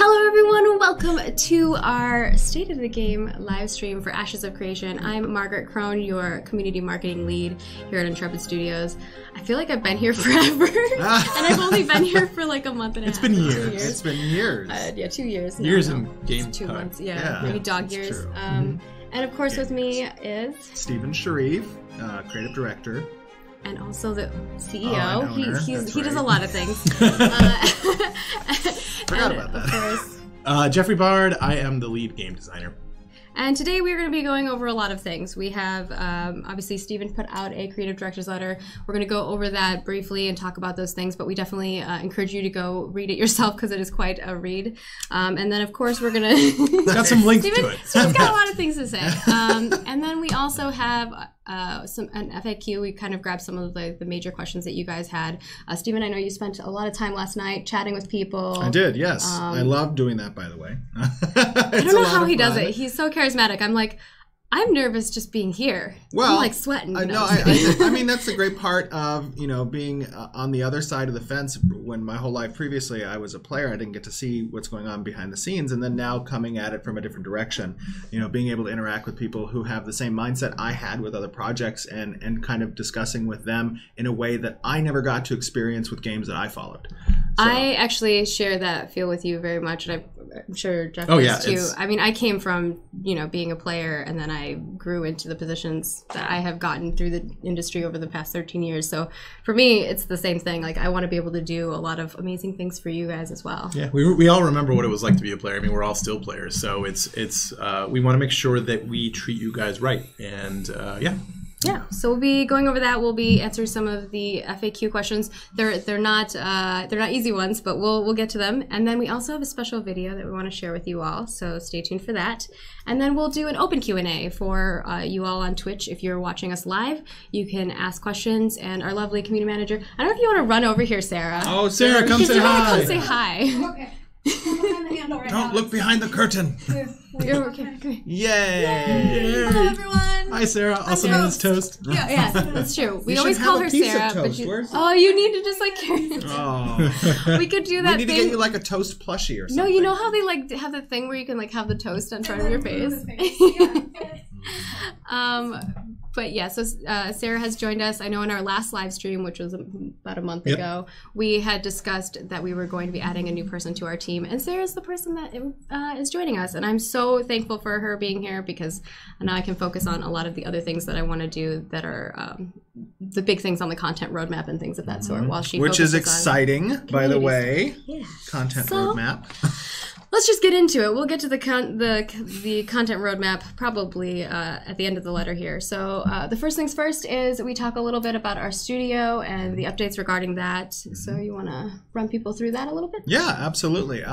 Hello everyone, welcome to our State of the Game live stream for Ashes of Creation. I'm Margaret Crone, your community marketing lead here at Intrepid Studios. I feel like I've been here forever, and I've only been here for like a month and a half. It's been years. It's been years. Yeah, 2 years. Years in game 2 time. months, yeah, maybe dog years. True. And of course with me is... Stephen Sharif, creative director. And also the CEO. Owner. He That's does a right. lot of things. Forgot about that. Of course. Jeffrey Bard, I am the lead game designer. And today we're going to be going over a lot of things. We have, obviously, Stephen put out a creative director's letter. We're going to go over that briefly and talk about those things, but we definitely encourage you to go read it yourself because it is quite a read. And then, of course, we're going to... It's got some links to it. Steven's got a lot of things to say. And then we also have an FAQ. We kind of grabbed some of the major questions that you guys had. Stephen, I know you spent a lot of time last night chatting with people. I did, yes. I love doing that, by the way. I don't know how he does it. He's so charismatic. I'm like, I'm nervous just being here. Well, I'm like sweating. I mean, that's the great part of, being on the other side of the fence. When my whole life previously I was a player, I didn't get to see what's going on behind the scenes. And then now coming at it from a different direction, being able to interact with people who have the same mindset I had with other projects and kind of discussing with them in a way that I never got to experience with games that I followed. So. I actually share that feel with you very much, and I'm sure Jeff does too. I mean, I came from, being a player, and then I grew into the positions that I have gotten through the industry over the past 13 years. So for me, it's the same thing. Like, I want to be able to do a lot of amazing things for you guys as well. Yeah, we all remember what it was like to be a player. I mean, we're all still players, so it's we want to make sure that we treat you guys right, and Yeah, so we'll be going over that. We'll be answering some of the FAQ questions. They're not easy ones, but we'll get to them. And then we also have a special video that we want to share with you all, so stay tuned for that. And then we'll do an open Q&A for you all on Twitch. If you're watching us live, you can ask questions, and our lovely community manager. I don't know if you want to run over here, Sarah. Oh, Sarah, come say hi. Come say hi. Okay. I'm behind the handle right now. Don't look behind the curtain. Okay. Yay! Hello, everyone. Hi, Sarah. Also known as Toast. Yeah, that's true. We You always should call have a her piece of Sarah, but toast. Where's you need to just like carry it. Oh. We could do We that need to thing. get you like a toast plushie or something. No, you know how they like have the thing where you can like have the toast in front of your face. But yeah, so Sarah has joined us. I know in our last live stream, which was about a month ago, we had discussed that we were going to be adding a new person to our team, and Sarah's the person that is joining us, and I'm so thankful for her being here because now I can focus on a lot of the other things that I want to do that are the big things on the content roadmap and things of that sort. While she Which is focuses on exciting, by the way. Yeah. Content So- roadmap. Let's just get into it. We'll get to the content roadmap probably at the end of the letter here. So the first things first is we talk a little bit about our studio and the updates regarding that. So you want to run people through that a little bit? Yeah, absolutely.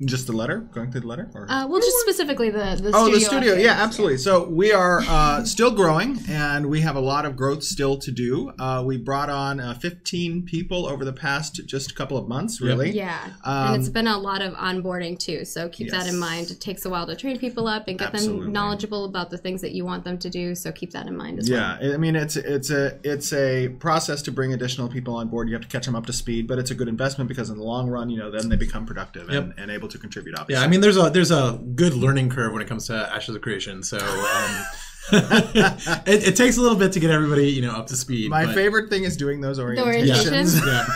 Just the letter? Going through the letter? Or? Well, just specifically the studio. Oh, the studio. updates. Yeah, absolutely. So we are still growing, and we have a lot of growth still to do. We brought on 15 people over the past just a couple of months, really. Yeah, and it's been a lot of onboarding too. So keep that in mind. It takes a while to train people up and get them knowledgeable about the things that you want them to do. So keep that in mind as well. Yeah, I mean it's a process to bring additional people on board. You have to catch them up to speed, but it's a good investment because in the long run, then they become productive and able to contribute. Obviously. Yeah, I mean, there's a good learning curve when it comes to Ashes of Creation. So it takes a little bit to get everybody up to speed. My favorite thing is doing those orientations. The orientations. Yeah.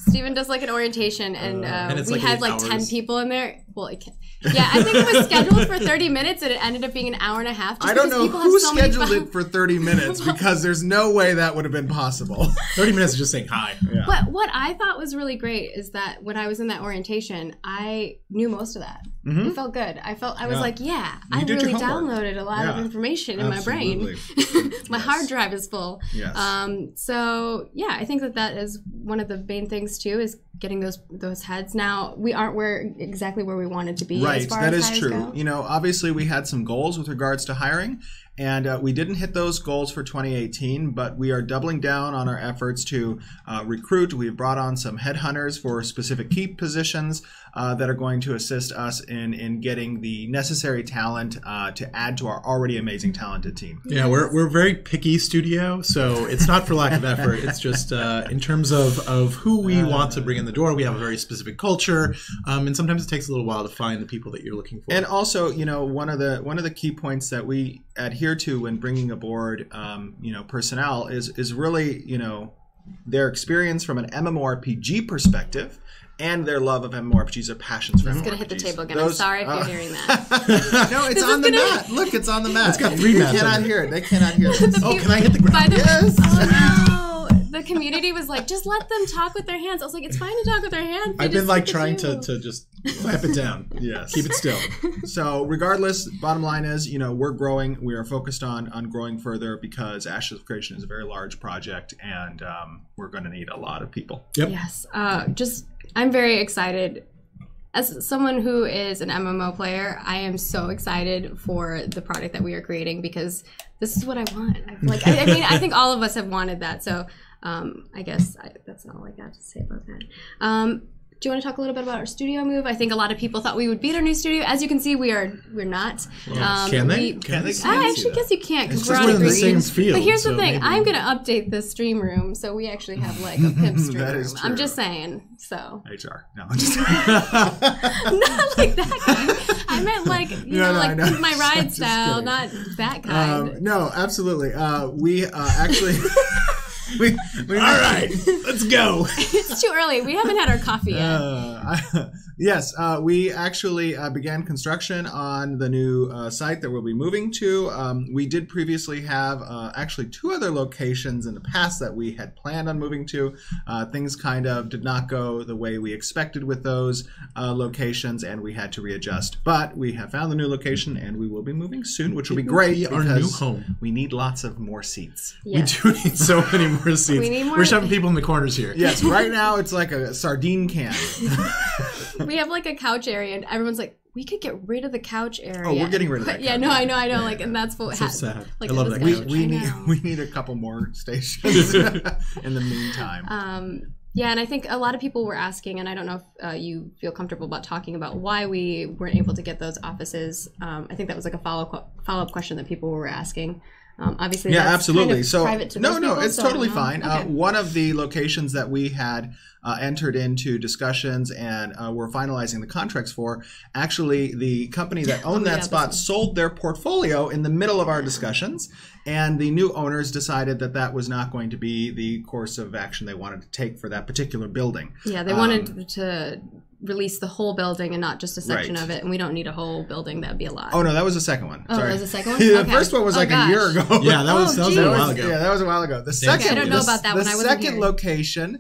Steven does like an orientation, and it's we like had 8 like hours. 10 people in there. Well, yeah, I think it was scheduled for 30 minutes, and it ended up being an hour and a half. Just I don't know people who have so many scheduled it for 30 minutes because there's no way that would have been possible. 30 minutes of just saying hi. Yeah. But what I thought was really great is that when I was in that orientation, I knew most of that. It felt good. I was like, I did your really homework. downloaded a lot of information in Absolutely. my brain. My Yes. hard drive is full. Yes. So yeah, I think that is one of the main things too, is getting those heads. Now we aren't exactly where we wanted to be. Right, as far that as is hires true. go. Obviously we had some goals with regards to hiring, and we didn't hit those goals for 2018, but we are doubling down on our efforts to recruit. We've brought on some headhunters for specific key positions that are going to assist us in getting the necessary talent to add to our already amazing talented team. Yeah, we're a very picky studio, so it's not for lack of effort. It's just in terms of who we want to bring in the door. We have a very specific culture, and sometimes it takes a little while to find the people that you're looking for. And also, one of the key points that we adhere to when bringing aboard, personnel is really, their experience from an MMORPG perspective. And their love of MMORPGs, their passions for MMORPGs. It's going to hit the table again. I'm sorry if you're hearing that. No, it's on the mat. Look, it's on the mat. It's got 3 mats. They cannot hear it. They cannot hear it. Oh, can I hit the ground? By the Yes. Oh no! The community was like, just let them talk with their hands. I was like, it's fine to talk with their hands. They I've been just like look at trying you. to just clamp it down. Yes. Keep it still. So regardless, bottom line is, we're growing. We are focused on growing further because Ashes of Creation is a very large project, and we're going to need a lot of people. Yep. Yes. I'm very excited. As someone who is an MMO player, I am so excited for the product that we are creating because this is what I want. I think all of us have wanted that. So I guess that's all I got to say about that. Do you want to talk a little bit about our studio move? I think a lot of people thought we would be at our new studio. As you can see, we're not. Can they? Can they? I actually guess you can't because we're Just on we're a in the green. same field. But here's the so thing: maybe- I'm going to update the stream room, so we actually have like a pimp stream That room. is I'm true. just saying. So HR. No, I'm just not like that kind. I meant like No, like I know. my ride Just style, kidding. not that kind. no, absolutely. We actually. we All right, let's go. It's too early. We haven't had our coffee yet. Yes, we actually began construction on the new site that we'll be moving to. We did previously have actually 2 other locations in the past that we had planned on moving to. Things kind of did not go the way we expected with those locations, and we had to readjust. But we have found the new location, and we will be moving soon, which will be great be our because new home. we need lots of more seats. Yes. We do need so many more seats. We need more- We're shoving people in the corners here. Yes, right now it's like a sardine can. We have like a couch area, and everyone's like, "We could get rid of the couch area." Oh, we're getting rid of that But, yeah, couch no, I know. Like, and that's what So sad. Like, I love this that couch. couch. We I need know. we need a couple more stations in the meantime. Yeah, and I think a lot of people were asking, and I don't know if you feel comfortable about talking about why we weren't able to get those offices. I think that was like a follow-up question that people were asking. Obviously, Yeah, that's absolutely. Kind of so private to no, those no, people, it's so I don't totally know. fine. Okay. One of the locations that we had entered into discussions and were finalizing the contracts for, actually, the company that owned yeah, that this spot one. sold their portfolio in the middle of our discussions, and the new owners decided that that was not going to be the course of action they wanted to take for that particular building. Yeah, they wanted to release the whole building and not just a section Right. of it, and we don't need a whole building. That'd be a lot. Oh no, that was the second one. Oh, Sorry. that was the second one? The Okay. first one was Oh, like a year gosh. ago. Yeah, that was Oh, a geez. while ago. Yeah, that was a while ago. The second, I don't know about that the one. I wasn't second here. location,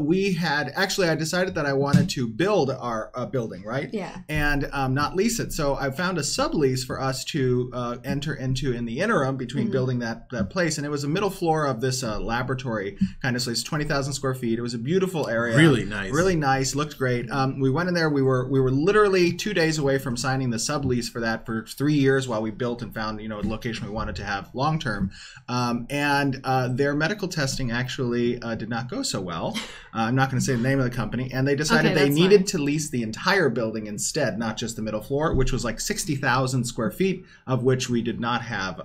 we had actually. I decided that I wanted to build our building, right? Yeah. And not lease it. So I found a sublease for us to enter into in the interim between building that place, and it was a middle floor of this laboratory kind of. So it's 20,000 square feet. It was a beautiful area. Really nice. Really nice. Looked great. We went in there. We were literally 2 days away from signing the sublease for that for 3 years while we built and found a location we wanted to have long term. And their medical testing actually did not go so well. I'm not going to say the name of the company. And they decided Okay, they that's needed fine. to lease the entire building instead, not just the middle floor, which was like 60,000 square feet, of which we did not have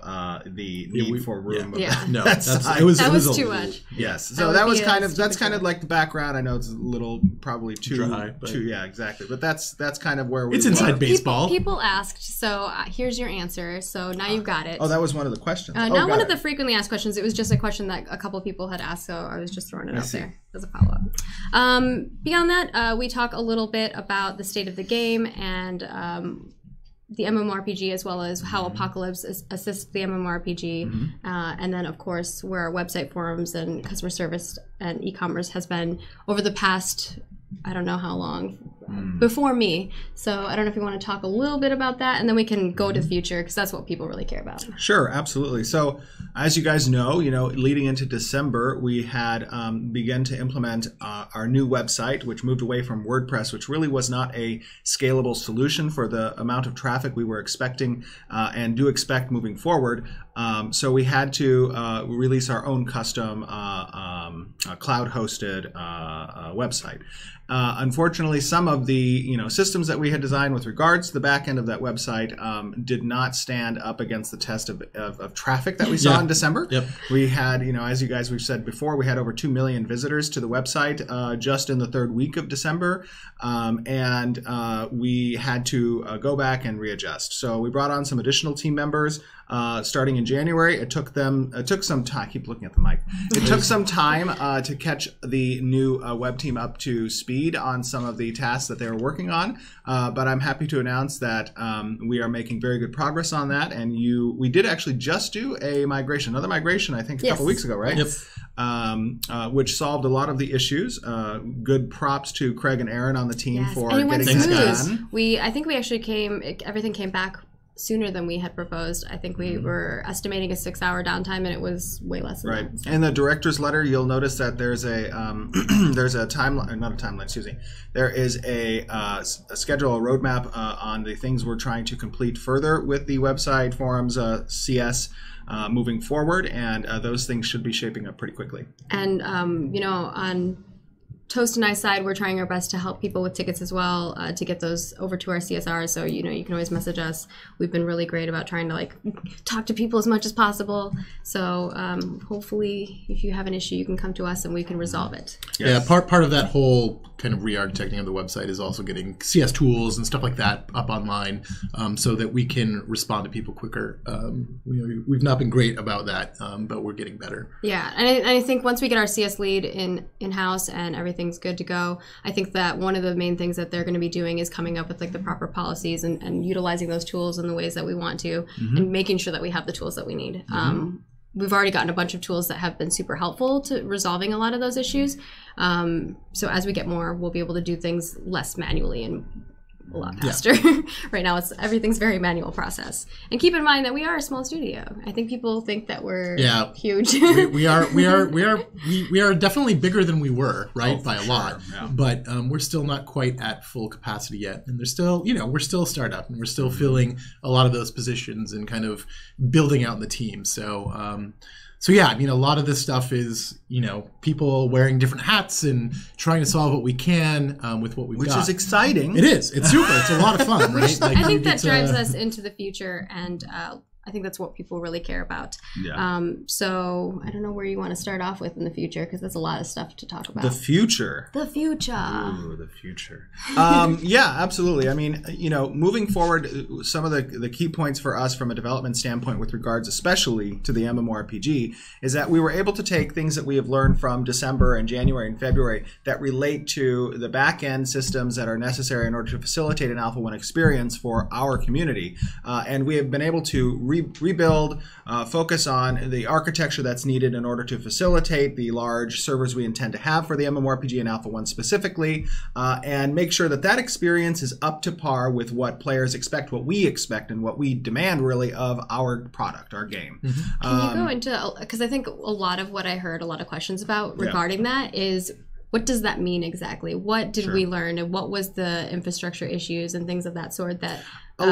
the need for room. Yeah. Of No, that that's size. it was That it was a too little- much. Yes. That So would that was be a kind of stupid deal. like the background. I know it's a little probably too Dry, but- yeah, exactly. But that's kind of where we It's were. inside baseball. People asked, so here's your answer. So now you've got it. Oh, that was one of the questions. not got one it. of the frequently asked questions. It was just a question that a couple people had asked, so I was just throwing it out see. there as a follow-up. Beyond that, we talk a little bit about the state of the game and the MMORPG, as well as how Apocalypse assists the MMORPG. And then, of course, where our website, forums, and customer service and e-commerce has been over the past, I don't know how long, before me. So I don't know if you want to talk a little bit about that, and then we can go to the future, because that's what people really care about. Sure, absolutely. So, as you guys know, leading into December, we had begun to implement our new website, which moved away from WordPress, which really was not a scalable solution for the amount of traffic we were expecting and do expect moving forward. So we had to release our own custom cloud-hosted website. Unfortunately, some of the systems that we had designed with regards to the back end of that website did not stand up against the test of traffic that we saw in December. Yep. We had, as we've said before, we had over 2 million visitors to the website just in the third week of December, and we had to go back and readjust. So we brought on some additional team members. Starting in January, it took some time. I keep looking at the mic. It took some time to catch the new web team up to speed on some of the tasks that they were working on. But I'm happy to announce that we are making very good progress on that. And we did actually just do another migration, I think a couple weeks ago, right? Yep. Which solved a lot of the issues. Good props to Craig and Aaron on the team for and it went getting that smooth. done. I think we actually everything came back sooner than we had proposed. I think we were estimating a 6-hour downtime, and it was way less than Right. that. So. In the director's letter, you'll notice that there's a there's a timeline, not a timeline, excuse me. There is a schedule, a roadmap on the things we're trying to complete further with the website, forums, CS, moving forward, and those things should be shaping up pretty quickly. And Toast and I side, we're trying our best to help people with tickets as well, to get those over to our CSR. So, you can always message us. We've been really great about trying to talk to people as much as possible. So hopefully if you have an issue, you can come to us and we can resolve it. Yes. Yeah, part of that whole kind of re-architecting of the website is also getting CS tools and stuff like that up online, so that we can respond to people quicker. We've not been great about that, but we're getting better. Yeah, and I think once we get our CS lead in-house and everything's good to go, I think that one of the main things that they're going to be doing is coming up with the proper policies and utilizing those tools in the ways that we want to, and making sure that we have the tools that we need. We've already gotten a bunch of tools that have been super helpful to resolving a lot of those issues. So as we get more, we'll be able to do things less manually and a lot faster. Yeah. Right now, everything's very manual process. And keep in mind that we are a small studio. I think people think that we're huge. we are definitely bigger than we were, right, by a lot. Yeah. But we're still not quite at full capacity yet, and there's still, we're still a startup, and we're still filling a lot of those positions and kind of building out the team. So yeah, a lot of this stuff is, people wearing different hats and trying to solve what we can with what we've got. Which is exciting. It is. It's super. It's a lot of fun, right? I think that drives us into the future, and I think that's what people really care about. Yeah. So I don't know where you want to start off with in the future, because there's a lot of stuff to talk about. The future. The future. Ooh, the future. Yeah, absolutely. Moving forward, some of the key points for us from a development standpoint with regards especially to the MMORPG is that we were able to take things that we have learned from December and January and February that relate to the back-end systems that are necessary in order to facilitate an Alpha 1 experience for our community. And we have been able to rebuild, focus on the architecture that's needed in order to facilitate the large servers we intend to have for the MMORPG and Alpha 1 specifically, and make sure that experience is up to par with what players expect, what we expect, and what we demand really of our product, our game. Can you go into, because I think a lot of what I heard a lot of questions about regarding that is, what does that mean exactly? What did we learn, and what was the infrastructure issues and things of that sort that we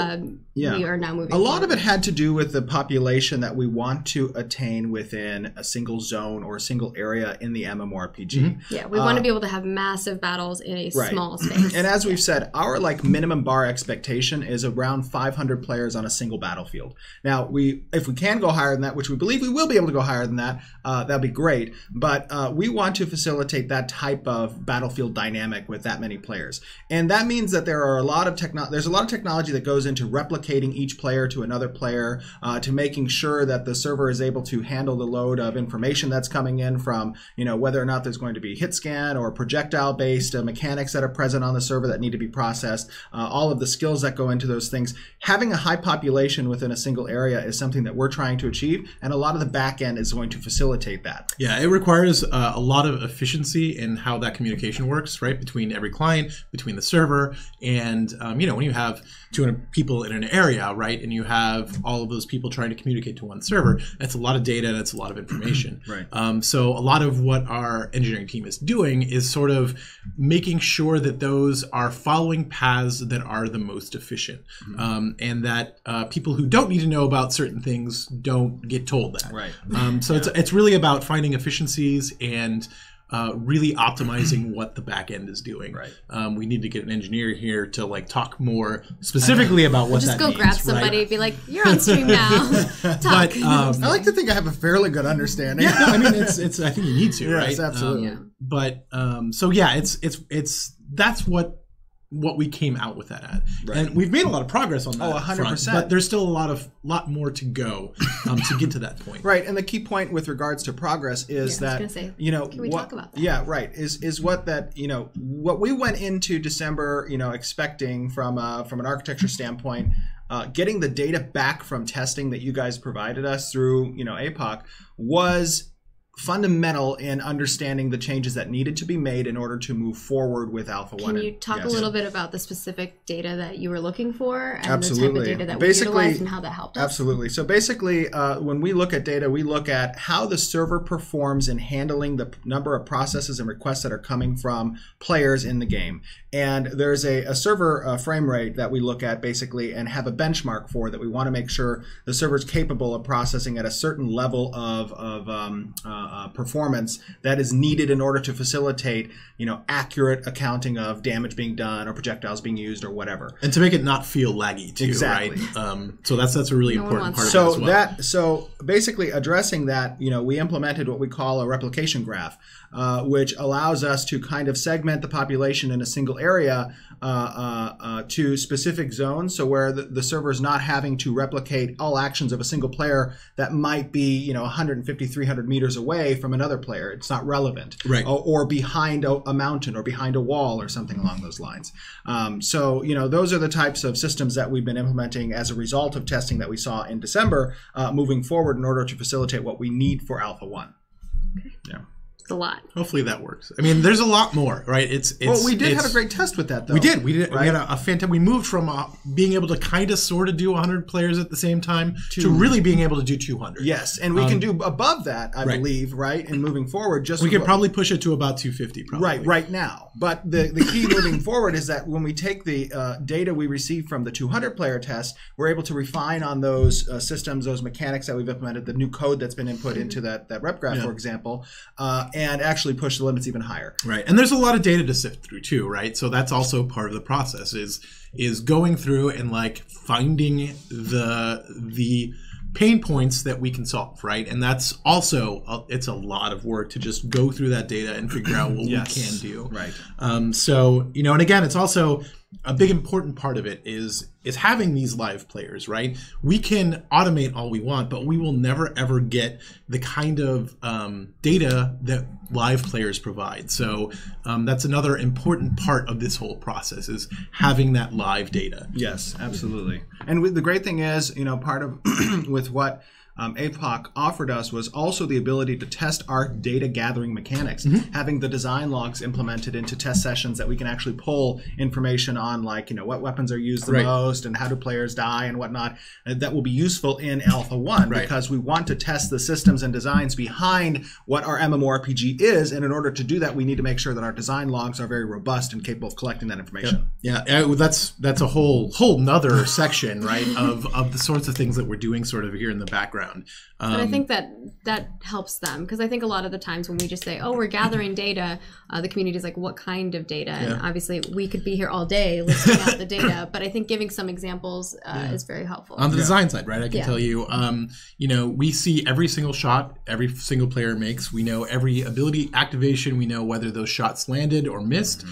are now moving forward? A lot of it had to do with the population that we want to attain within a single zone or a single area in the MMORPG. Yeah, we want to be able to have massive battles in a small space. And as we've said, our minimum bar expectation is around 500 players on a single battlefield. Now, if we can go higher than that, which we believe we will be able to go higher than that, that'd be great. But we want to facilitate that type of battlefield dynamic with that many players. And that means that there's a lot of technology that goes into replicating each player to another player, to making sure that the server is able to handle the load of information that's coming in from, whether or not there's going to be hit scan or projectile-based mechanics that are present on the server that need to be processed, all of the skills that go into those things. Having a high population within a single area is something that we're trying to achieve, and a lot of the back end is going to facilitate that. Yeah, it requires a lot of efficiency in how that communication works, right, between every client, between the server, and when you have 200 people in an area, right, and you have all of those people trying to communicate to one server, that's a lot of data and it's a lot of information. Right. So a lot of what our engineering team is doing is sort of making sure that those are following paths that are the most efficient, and that people who don't need to know about certain things don't get told that. Right. So it's really about finding efficiencies and really optimizing what the back end is doing. Right. We need to get an engineer here to talk more specifically about what that means. Just go grab somebody and be like, "You're on stream now." Talk. But I like to think I have a fairly good understanding. Yeah, no, I mean it's I think you need to, right? Yes, absolutely. So yeah, it's that's what we came out with that at. Right. And we've made a lot of progress on that 100%. front, but there's still a lot more to go to get to that point. Right, and the key point with regards to progress is that, can we talk about that? Yeah, right, is what that, what we went into December, expecting from an architecture standpoint, getting the data back from testing that you guys provided us through, APOC was fundamental in understanding the changes that needed to be made in order to move forward with Alpha 1. Can you talk a little bit about the specific data that you were looking for and Absolutely. the type of data that we utilized and how that helped us? Absolutely. So basically, when we look at data, we look at how the server performs in handling the number of processes and requests that are coming from players in the game. And there's a server frame rate that we look at basically and have a benchmark for that we want to make sure the server is capable of processing at a certain level of performance that is needed in order to facilitate, accurate accounting of damage being done or projectiles being used or whatever. And to make it not feel laggy too, exactly. right? So that's a really important part of it as well. So basically addressing that, we implemented what we call a replication graph, which allows us to kind of segment the population in a single area to specific zones. So where the server is not having to replicate all actions of a single player that might be, 150, 300 meters away from another player. It's not relevant. Right. Or behind a mountain or behind a wall or something along those lines. So, those are the types of systems that we've been implementing as a result of testing that we saw in December, moving forward in order to facilitate what we need for Alpha 1. Okay. Yeah. A lot. Hopefully that works. I mean, there's a lot more, right? Well, we did have a great test with that, though. We did. Right? We had a fantastic. We moved from being able to kind of sort of do 100 players at the same time to really being able to do 200. Yes, and we can do above that, I believe, right? And moving forward, we could probably push it to about 250, probably. Right now. But the key moving forward is that when we take the data we receive from the 200 player test, we're able to refine on those systems, those mechanics that we've implemented, the new code that's been input into that rep graph, for example, and actually push the limits even higher. Right. And there's a lot of data to sift through too, right? So that's also part of the process is going through and finding the pain points that we can solve, right? And that's also it's a lot of work to just go through that data and figure out what we can do. Right. So, and again, it's also a big important part of it is having these live players, right? We can automate all we want, but we will never ever get the kind of data that live players provide. So that's another important part of this whole process is having that live data. Yes, absolutely. And the great thing is, part of with what APOC offered us was also the ability to test our data gathering mechanics, having the design logs implemented into test sessions that we can actually pull information on, what weapons are used the most and how do players die and whatnot. That will be useful in Alpha 1 because we want to test the systems and designs behind what our MMORPG is. And in order to do that, we need to make sure that our design logs are very robust and capable of collecting that information. Yeah, that's a whole nother section, right, of the sorts of things that we're doing sort of here in the background. But I think that helps them because I think a lot of the times when we just say, oh, we're gathering data, the community is like, what kind of data? And obviously we could be here all day listing out the data, but I think giving some examples is very helpful. On the design side, right? I can tell you, we see every single shot every single player makes. We know every ability activation. We know whether those shots landed or missed.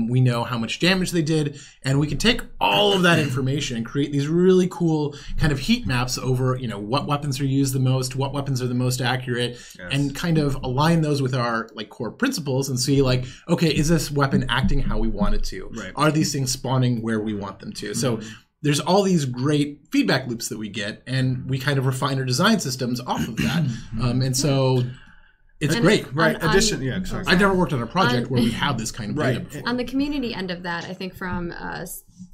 We know how much damage they did. And we can take all of that information and create these really cool kind of heat maps over, what weapons are used the most, what weapons are the most accurate, and kind of align those with our core principles and see okay, is this weapon acting how we want it to? Right. Are these things spawning where we want them to? So there's all these great feedback loops that we get, and we kind of refine our design systems off of that. And so it's great. Right. I've never worked on a project where we have this kind of data before. On the community end of that, I think from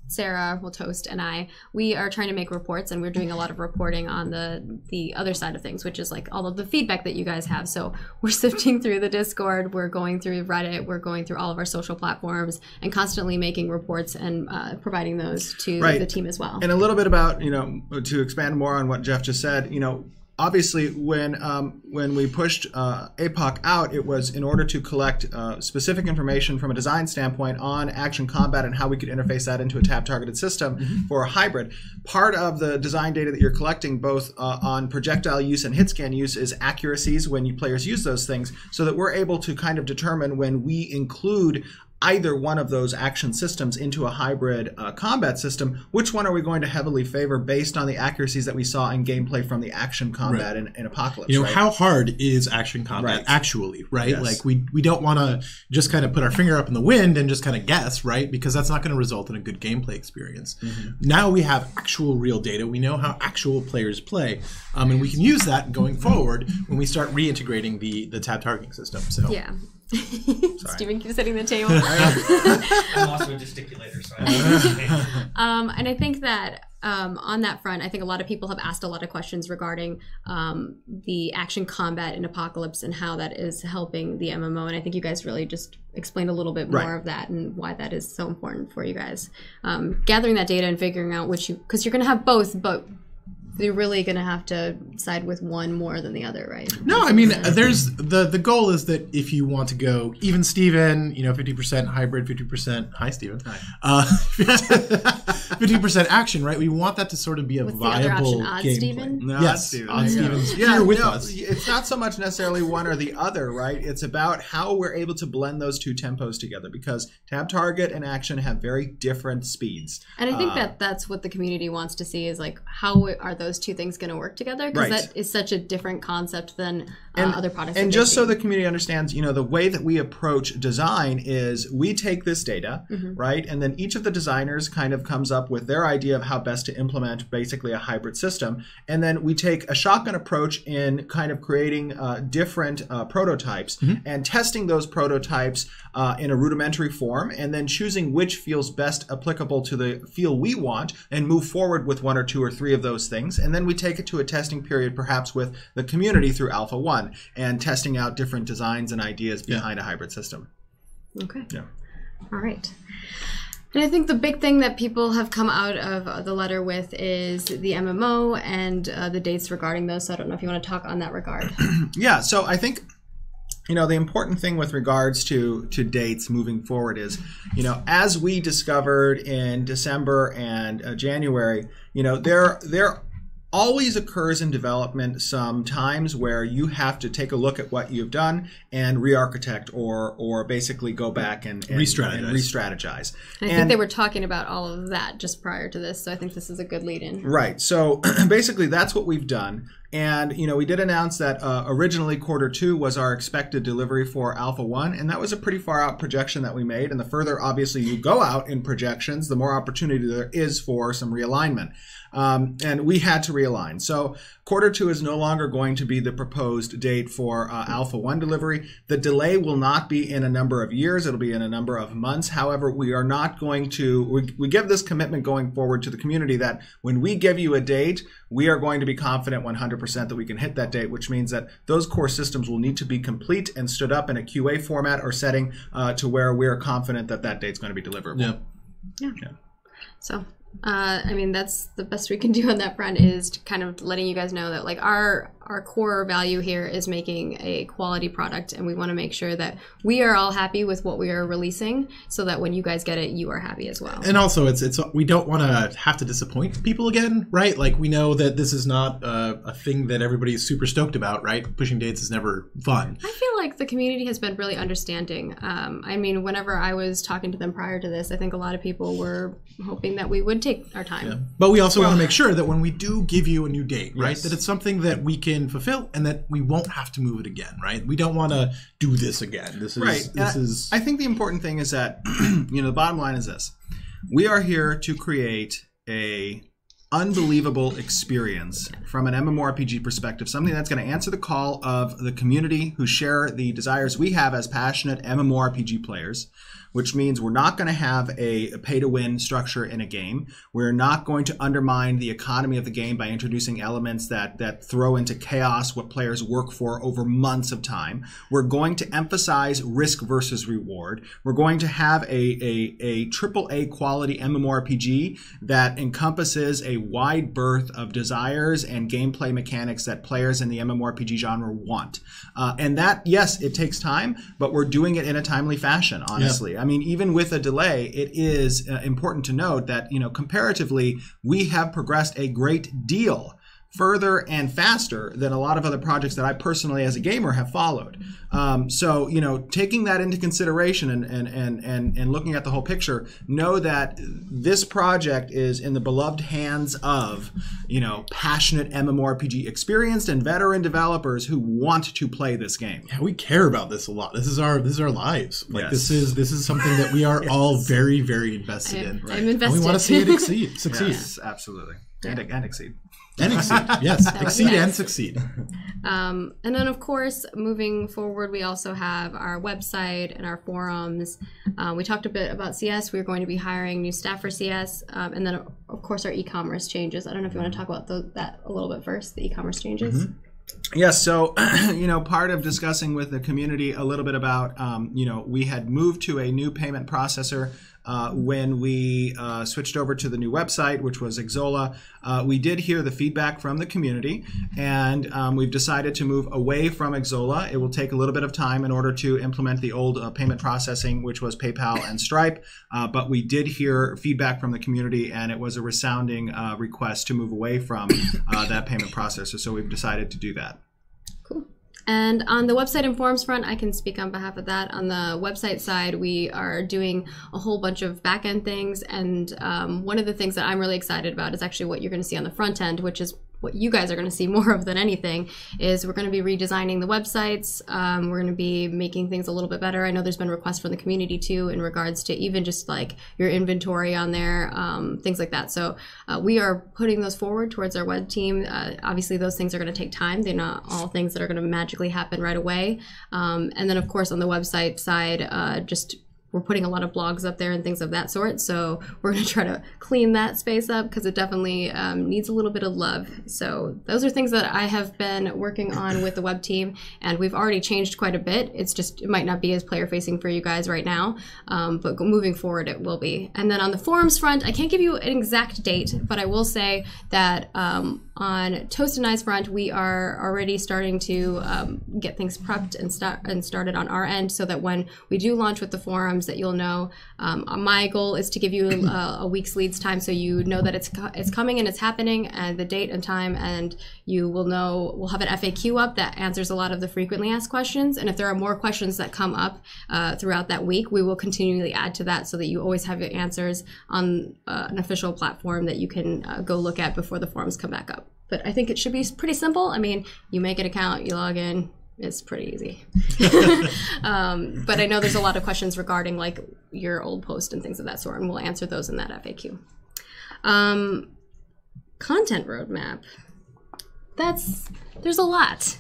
Sarah, Toast, and we are trying to make reports, and we're doing a lot of reporting on the other side of things, which is all of the feedback that you guys have. So we're sifting through the Discord, we're going through Reddit, we're going through all of our social platforms, and constantly making reports and providing those to the team as well. And a little bit about, to expand more on what Jeff just said, obviously, when we pushed APOC out, it was in order to collect specific information from a design standpoint on action combat and how we could interface that into a tab-targeted system for a hybrid. Part of the design data that you're collecting, both on projectile use and hit scan use, is accuracies when players use those things, so that we're able to kind of determine when we include either one of those action systems into a hybrid combat system, which one are we going to heavily favor based on the accuracies that we saw in gameplay from the action combat in Apocalypse? How hard is action combat actually, right? Yes. We don't want to just kind of put our finger up in the wind and just kind of guess, right? Because that's not going to result in a good gameplay experience. Now we have actual real data. We know how actual players play, and we can use that going forward when we start reintegrating the tab targeting system. So yeah. Steven keeps hitting the table. I'm also a gesticulator, so and I think that on that front, I think a lot of people have asked a lot of questions regarding the action combat in Apocalypse and how that is helping the MMO. And I think you guys really just explained a little bit more of that and why that is so important for you guys. Gathering that data and figuring out because you're going to have both, but you're really going to have to side with one more than the other, right? No, I mean, there's the goal is that if you want to go even Steven, 50% hybrid, 50%, hi Steven, 50% action, right? We want that to sort of be a What's the other viable option? Odd gameplay. Steven? No, Yes, Steven. Odd Steven's Yeah, here with no, us. it's not so much necessarily one or the other, right? It's about how we're able to blend those two tempos together, because tab target and action have very different speeds. And I think that's what the community wants to see is like, how are those two things going to work together? Because Right. that is such a different concept than other products. And that just they've so seen. the community understands, the way that we approach design is we take this data, right? And then each of the designers kind of comes up with their idea of how best to implement basically a hybrid system. And then we take a shotgun approach in kind of creating different prototypes and testing those prototypes in a rudimentary form, and then choosing which feels best applicable to the feel we want and move forward with one or two or three of those things. And then we take it to a testing period, perhaps with the community through Alpha 1 and testing out different designs and ideas behind a hybrid system. Okay. Yeah. All right. And I think the big thing that people have come out of the letter with is the MMO and the dates regarding those. So I don't know if you want to talk on that regard. Yeah, so I think the important thing with regards to dates moving forward is, as we discovered in December and January, there always occurs in development some times where you have to take a look at what you've done and re-architect or basically go back and re-strategize. And I think they were talking about all of that just prior to this, so I think this is a good lead-in. Right. So basically that's what we've done. And, we did announce that originally Q2 was our expected delivery for Alpha 1, and that was a pretty far out projection that we made. And the further, obviously, you go out in projections, the more opportunity there is for some realignment. And we had to realign. So Q2 is no longer going to be the proposed date for Alpha 1 delivery. The delay will not be in a number of years. It'll be in a number of months. However, we are not going to, we give this commitment going forward to the community that when we give you a date, we are going to be confident 100% that we can hit that date, which means that those core systems will need to be complete and stood up in a QA format or setting to where we're confident that that date's going to be deliverable. Yeah. So I mean, that's the best we can do on that front, is kind of letting you guys know that like our core value here is making a quality product, and we want to make sure that we are all happy with what we are releasing, so that when you guys get it, you are happy as well. And also, it's we don't want to have to disappoint people again, right? Like, we know that this is not a thing that everybody is super stoked about, right? Pushing dates is never fun. I feel like the community has been really understanding. I mean, whenever I was talking to them prior to this, I think a lot of people were hoping that we would take our time. Yeah. But we also want to make sure that when we do give you a new date, right, Yes. that it's something that we can fulfill and that we won't have to move it again, right? We don't want to do this again. This is Right. This is. I think the important thing is that the bottom line is this: we are here to create a unbelievable experience from an MMORPG perspective, something that's going to answer the call of the community who share the desires we have as passionate MMORPG players, which means we're not going to have a pay-to-win structure in a game. We're not going to undermine the economy of the game by introducing elements that throw into chaos what players work for over months of time. We're going to emphasize risk versus reward. We're going to have a AAA quality MMORPG that encompasses a wide berth of desires and gameplay mechanics that players in the MMORPG genre want. And that, yes, it takes time, but we're doing it in a timely fashion, honestly. Yeah. I mean, even with a delay, it is important to note that, comparatively, we have progressed a great deal further and faster than a lot of other projects that I personally as a gamer have followed. So, taking that into consideration and looking at the whole picture, know that this project is in the beloved hands of, passionate MMORPG experienced and veteran developers who want to play this game. Yeah, we care about this a lot. This is our lives. Like, yes. this is something that we are yes. all very, very invested in. Right? I'm invested. And we want to see it succeed. Yes, absolutely. Yeah. And exceed. And exceed. Yes, exceed nice. And succeed. And then, of course, moving forward, we also have our website and our forums. We talked a bit about CS. We're going to be hiring new staff for CS. And then, of course, our e-commerce changes. I don't know if you want to talk about that a little bit first, the e-commerce changes. Mm-hmm. Yes, so, part of discussing with the community a little bit about, we had moved to a new payment processor when we switched over to the new website, which was Xsolla, we did hear the feedback from the community, and we've decided to move away from Xsolla. It will take a little bit of time in order to implement the old payment processing, which was PayPal and Stripe, but we did hear feedback from the community, and it was a resounding request to move away from that payment processor, so we've decided to do that. Cool. And on the website and forums front, I can speak on behalf of that. On the website side, we are doing a whole bunch of back-end things, and one of the things that I'm really excited about is actually what you're going to see on the front end, which is what you guys are going to see more of than anything, is we're going to be redesigning the websites. We're going to be making things a little bit better. I know there's been requests from the community too in regards to even just like your inventory on there, things like that. So we are putting those forward towards our web team. Obviously those things are going to take time. They're not all things that are going to magically happen right away. And then of course on the website side, we're putting a lot of blogs up there and things of that sort. So we're going to try to clean that space up because it definitely needs a little bit of love. So those are things that I have been working on with the web team, and we've already changed quite a bit. It's just, it might not be as player facing for you guys right now, but moving forward it will be. And then on the forums front, I can't give you an exact date, but I will say that on Toast and I's front, we are already starting to get things prepped and started on our end, so that when we do launch with the forums, that you'll know. My goal is to give you a week's lead time, so you know that it's coming and it's happening, and the date and time, and you will know. We'll have an FAQ up that answers a lot of the frequently asked questions, and if there are more questions that come up throughout that week, we will continually add to that, so that you always have your answers on an official platform that you can go look at before the forums come back up. But I think it should be pretty simple. I mean, you make an account, you log in, it's pretty easy. But I know there's a lot of questions regarding like your old post and things of that sort, and we'll answer those in that FAQ. Content roadmap. There's a lot.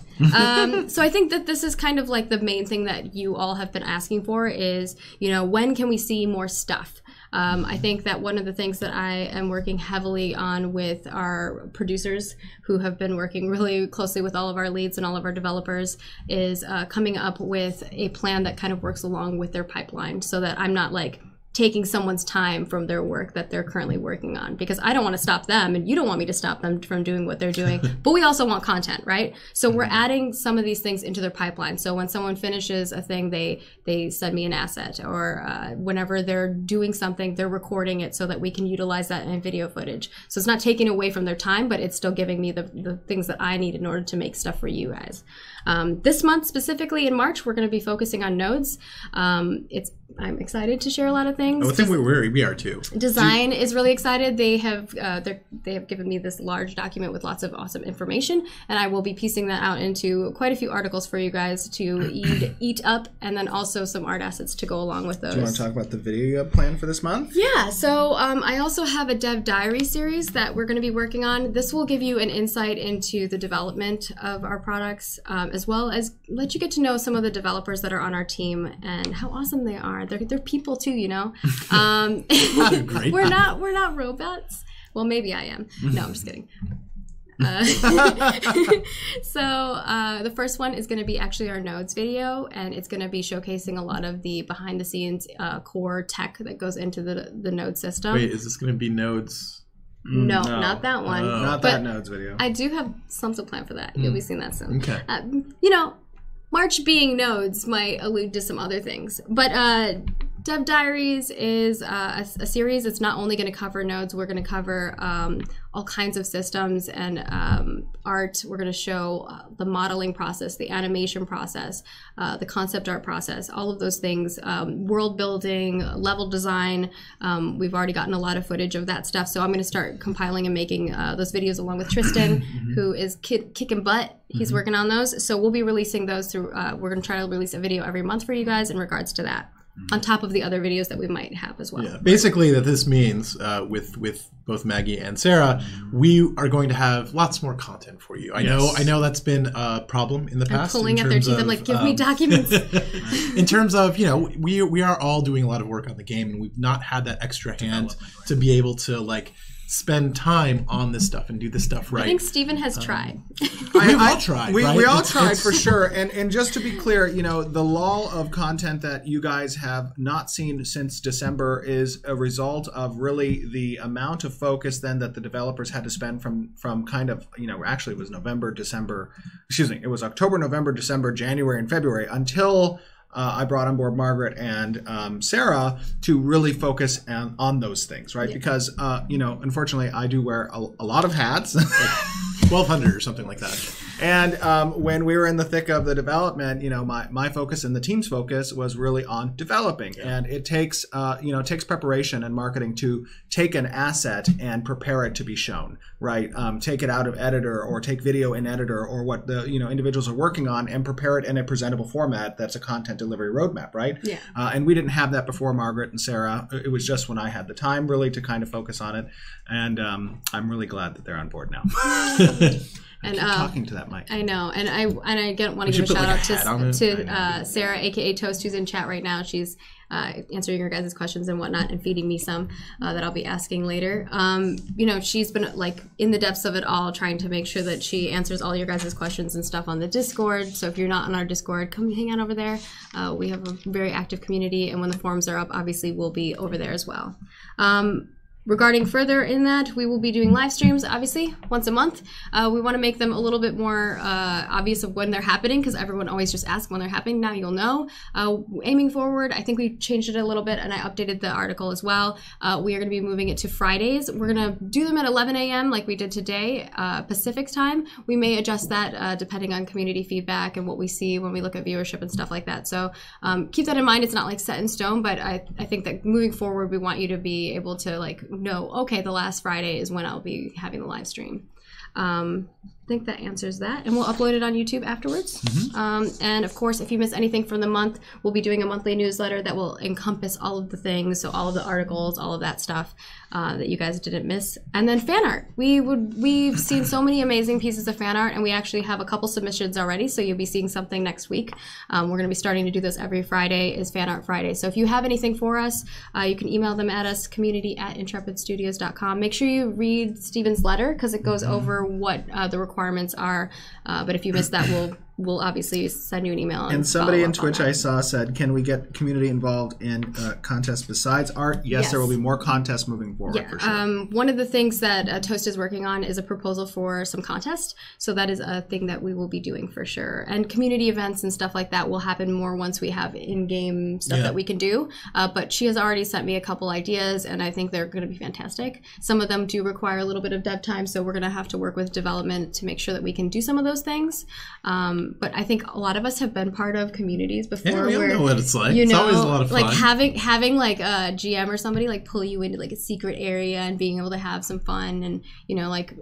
So I think that this is kind of like the main thing that you all have been asking for is, you know, when can we see more stuff? I think that one of the things that I am working heavily on with our producers, who have been working really closely with all of our leads and all of our developers, is coming up with a plan that kind of works along with their pipeline, so that I'm not like taking someone's time from their work that they're currently working on, because I don't want to stop them and you don't want me to stop them from doing what they're doing, but we also want content, right? So we're adding some of these things into their pipeline. So when someone finishes a thing, they send me an asset, or whenever they're doing something, they're recording it so that we can utilize that in video footage. So it's not taking away from their time, but it's still giving me the things that I need in order to make stuff for you guys. This month, specifically in March, we're going to be focusing on nodes. I'm excited to share a lot of things. I think we are too. Design is really excited. They have given me this large document with lots of awesome information, and I will be piecing that out into quite a few articles for you guys to eat up, and then also some art assets to go along with those. Do you want to talk about the video you have planned for this month? Yeah, so I also have a dev diary series that we're going to be working on. This will give you an insight into the development of our products, as well as let you get to know some of the developers that are on our team and how awesome they are. They're people too, you know. We're not robots. Well, maybe I am. No, I'm just kidding. So the first one is going to be actually our nodes video, and it's going to be showcasing a lot of the behind the scenes core tech that goes into the node system. Wait, is this going to be nodes? No, not that one. Not but that nodes video. I do have something planned for that. You'll be seeing that soon. Okay. You know, March being nodes might allude to some other things, but Dev Diaries is a series. It's not only going to cover nodes. We're going to cover all kinds of systems and art. We're going to show the modeling process, the animation process, the concept art process, all of those things, world building, level design. We've already gotten a lot of footage of that stuff, so I'm going to start compiling and making those videos along with Tristan, who is kicking butt. He's working on those, so we'll be releasing those through. We're going to try to release a video every month for you guys in regards to that, on top of the other videos that we might have as well. Yeah, basically that this means with both Maggie and Sarah, we are going to have lots more content for you. I know that's been a problem in the past. I'm pulling at their teeth. I'm like, give me documents. In terms of, you know, we are all doing a lot of work on the game, and we've not had that extra hand to be able to like spend time on this stuff and do this stuff right. I think Steven has tried. We've all tried, we, right? we all tried for sure. And just to be clear, you know, the lull of content that you guys have not seen since December is a result of really the amount of focus then that the developers had to spend from kind of, you know, actually it was it was October, November, December, January, and February until I brought on board Margaret and Sarah to really focus on those things, right? Yeah. Because, you know, unfortunately, I do wear a lot of hats. 1,200 or something like that. And when we were in the thick of the development, you know, my focus and the team's focus was really on developing. Yeah. And it takes, you know, it takes preparation and marketing to take an asset and prepare it to be shown, right? Take it out of editor or take video in editor or what the, you know, individuals are working on and prepare it in a presentable format that's a content delivery roadmap, right? Yeah. And we didn't have that before Margaret and Sarah. It was just when I had the time really to kind of focus on it. And I'm really glad that they're on board now. And keep talking to that mic. I know, and I again want to give a shout out to Sarah, aka Toast, who's in chat right now. She's answering your guys' questions and whatnot, and feeding me some that I'll be asking later. You know, she's been like in the depths of it all, trying to make sure that she answers all your guys' questions and stuff on the Discord. So if you're not on our Discord, come hang out over there. We have a very active community, and when the forums are up, obviously we'll be over there as well. Regarding further in that, we will be doing live streams, obviously, once a month. We want to make them a little bit more obvious of when they're happening, because everyone always just asks when they're happening. Now you'll know. Aiming forward, I think we changed it a little bit, and I updated the article as well. We are going to be moving it to Fridays. We're going to do them at 11 a.m. like we did today, Pacific time. We may adjust that depending on community feedback and what we see when we look at viewership and stuff like that. So keep that in mind. It's not like set in stone, but I think that moving forward, we want you to be able to like know, okay, the last Friday is when I'll be having the live stream. I think that answers that, and we'll upload it on YouTube afterwards. And of course, if you miss anything from the month, we'll be doing a monthly newsletter that will encompass all of the things, so all of the articles, all of that stuff that you guys didn't miss. And then fan art. We've seen so many amazing pieces of fan art, and we actually have a couple submissions already, so you'll be seeing something next week. We're going to be starting to do this every Friday, is Fan Art Friday. So if you have anything for us, you can email them at us, community@intrepidstudios.com. Make sure you read Steven's letter, because it goes over what the requirements are. But if you missed that, we'll obviously send you an email. And somebody in Twitch I saw said, can we get community involved in contests besides art? Yes, there will be more contests moving forward, for sure. One of the things that Toast is working on is a proposal for some contest. So that is a thing that we will be doing for sure. And community events and stuff like that will happen more once we have in-game stuff that we can do. But she has already sent me a couple ideas, and I think they're going to be fantastic. Some of them do require a little bit of dev time, so we're going to have to work with development to make sure that we can do some of those things. But I think a lot of us have been part of communities before. Yeah, we all know what it's like. You know, it's always a lot of fun. Like having like a GM or somebody like pull you into like a secret area and being able to have some fun, and you know, like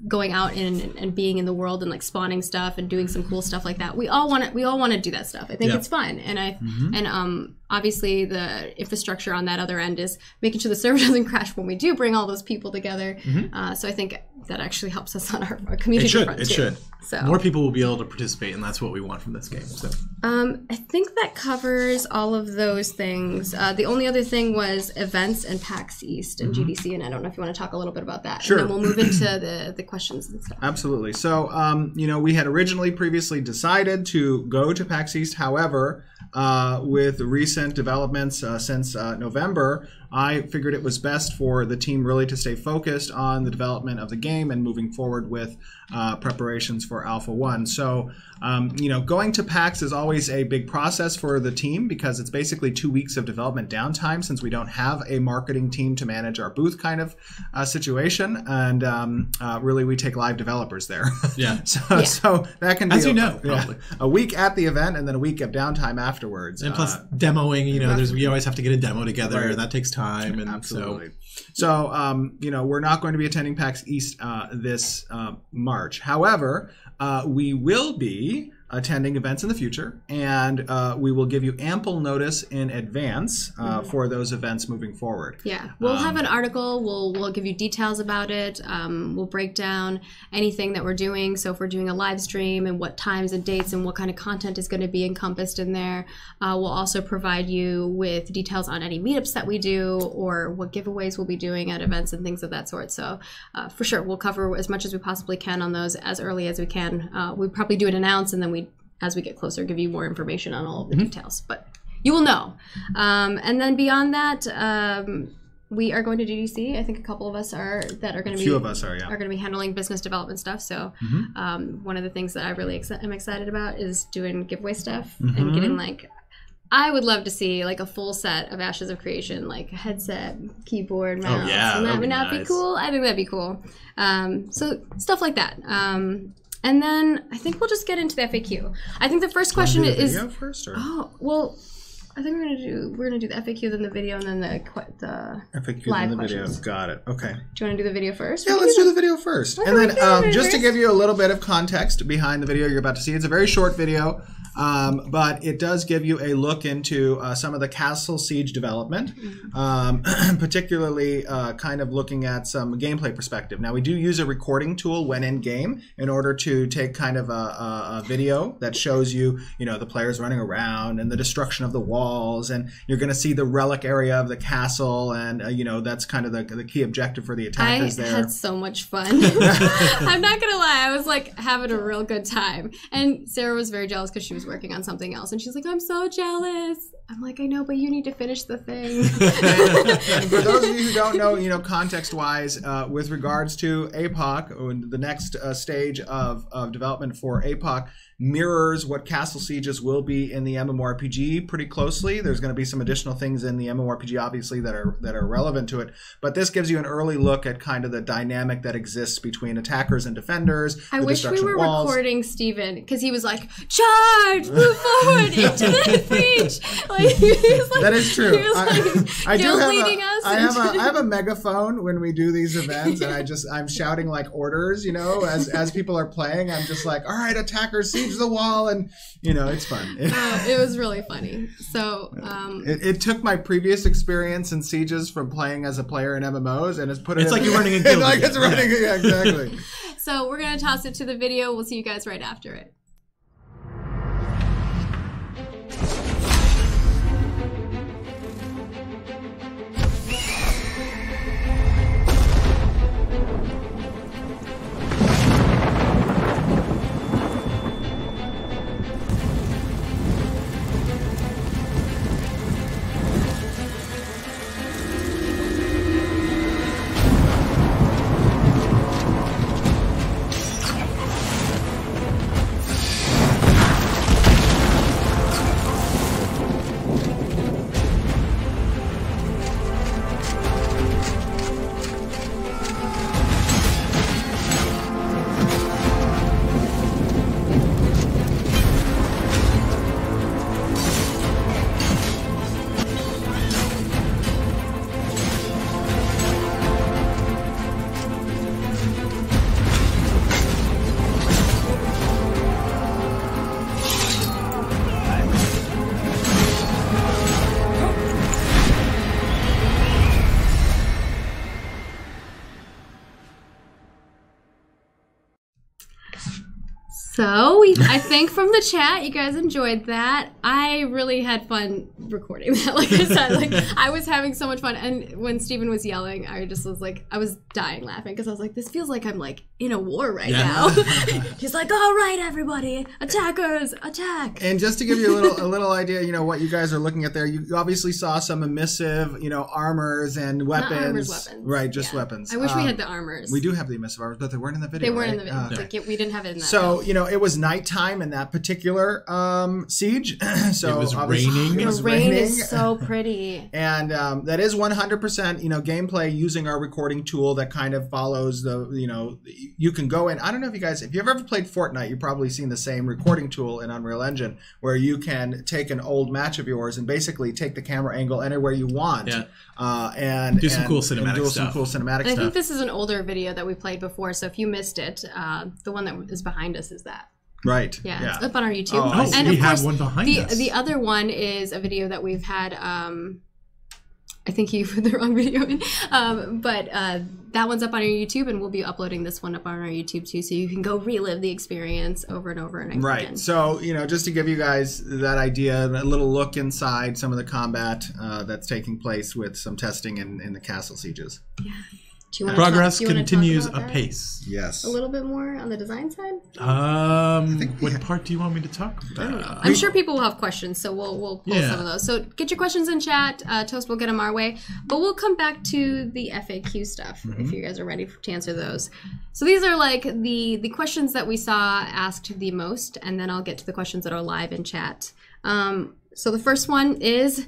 going out and being in the world and like spawning stuff and doing some cool stuff like that. We all want to do that stuff. I think it's fun, and obviously the infrastructure on that other end is making sure the server doesn't crash when we do bring all those people together. So I think that actually helps us on our community front too. It should. So more people will be able to participate, and that's what we want from this game. So I think that covers all of those things. The only other thing was events and PAX East and GDC, and I don't know if you want to talk a little bit about that. Sure. And then we'll move into the questions and stuff. Absolutely. So, you know, we had previously decided to go to PAX East. However, with recent developments since November, I figured it was best for the team really to stay focused on the development of the game and moving forward with preparations for Alpha 1. So, you know, going to PAX is always a big process for the team because it's basically 2 weeks of development downtime since we don't have a marketing team to manage our booth kind of situation. And really, we take live developers there. Yeah. So that can be, as you know, probably. A week at the event and then a week of downtime afterwards. And plus demoing, you know, we always have to get a demo together, and that takes time. And absolutely. So, you know, we're not going to be attending PAX East this March. However, we will be attending events in the future, and we will give you ample notice in advance for those events moving forward. Yeah, we'll have an article. We'll give you details about it. We'll break down anything that we're doing. So if we're doing a live stream and what times and dates and what kind of content is going to be encompassed in there. We'll also provide you with details on any meetups that we do or what giveaways we'll be doing at events and things of that sort. So for sure, we'll cover as much as we possibly can on those as early as we can. We probably do an announce, and then as we get closer, give you more information on all of the details. But you will know. And then beyond that, we are going to GDC. I think a couple of us are going to be. A few of us are going to be handling business development stuff. So one of the things that I really am excited about is doing giveaway stuff and getting I would love to see a full set of Ashes of Creation, like a headset, keyboard, mouse. Oh yeah, that would not be cool. I think that'd be cool. So stuff like that. And then I think we'll just get into the FAQ. I think the first question is. Video first, or? Oh well, I think we're gonna do the FAQ, then the video, and then the FAQ, live then the questions. video. Got it. Okay. Do you want to do the video first? Yeah, let's do the video first. And then just to give you a little bit of context behind the video you're about to see, it's a very short video. But it does give you a look into some of the Castle Siege development, particularly kind of looking at some gameplay perspective. Now, we do use a recording tool when in game in order to take kind of a video that shows you, the players running around and the destruction of the walls, and you're going to see the relic area of the castle, and that's kind of the key objective for the attackers there. I had so much fun. I'm not gonna lie, I was having a real good time, and Sarah was very jealous because she was working on something else, and she's like, I'm so jealous. I'm like, I know, but you need to finish the thing. And for those of you who don't know, context-wise, with regards to APOC, the next stage of development for APOC mirrors what Castle Sieges will be in the MMORPG pretty closely. There's going to be some additional things in the MMORPG, obviously, that are relevant to it. But this gives you an early look at kind of the dynamic that exists between attackers and defenders. I wish we were recording Steven, because he was like, charge, move forward, into the breach. That is true. I do leading us. I have a megaphone when we do these events, and I'm shouting orders, as people are playing. I'm just like, all right, attackers, siege the wall, and it's fun. It was really funny. So it took my previous experience in sieges from playing as a player in MMOs, and it's put it. It's like you're running a guild. It's running, yeah, exactly. So we're gonna toss it to the video. We'll see you guys right after it. So I think from the chat, you guys enjoyed that. I really had fun recording that. Like I said, I was having so much fun. And when Steven was yelling, I just was I was dying laughing because I was like, this feels like I'm in a war right now. He's like, all right, everybody, attackers, attack. And just to give you a little idea, what you guys are looking at there, you obviously saw some emissive, armors and weapons. Not armors, weapons. Right, just weapons. I wish we had the armors. We do have the emissive armors, but they weren't in the video. They weren't in right? the video. We didn't have it in that. So, it was nighttime in that particular siege. So it was raining. It was the rain raining. is so pretty. And that is 100%, gameplay using our recording tool that kind of follows the, you can go in. I don't know if you've ever played Fortnite, you've probably seen the same recording tool in Unreal Engine where you can take an old match of yours and basically take the camera angle anywhere you want. Yeah. And do some cool cinematic stuff. I think this is an older video that we played before, so if you missed it, the one that is behind us is that. Right. Yeah, it's up on our YouTube. Oh, I see. And we of have course, one behind us. the other one is a video that we've had. I think you put the wrong video in, but that one's up on our YouTube, and we'll be uploading this one up on our YouTube too, so you can go relive the experience over and over and over Right. again. So, just to give you guys that idea, a little look inside some of the combat that's taking place with some testing in the castle sieges. Yeah. Do you wanna Progress do you wanna talk continues about that apace. Yes. a little bit more on the design side? What part do you want me to talk about? I'm sure people will have questions, so we'll pull Yeah. some of those. So get your questions in chat. Toast will get them our way. But we'll come back to the FAQ stuff if you guys are ready to answer those. So these are like the questions that we saw asked the most, and then I'll get to the questions that are live in chat. So the first one is,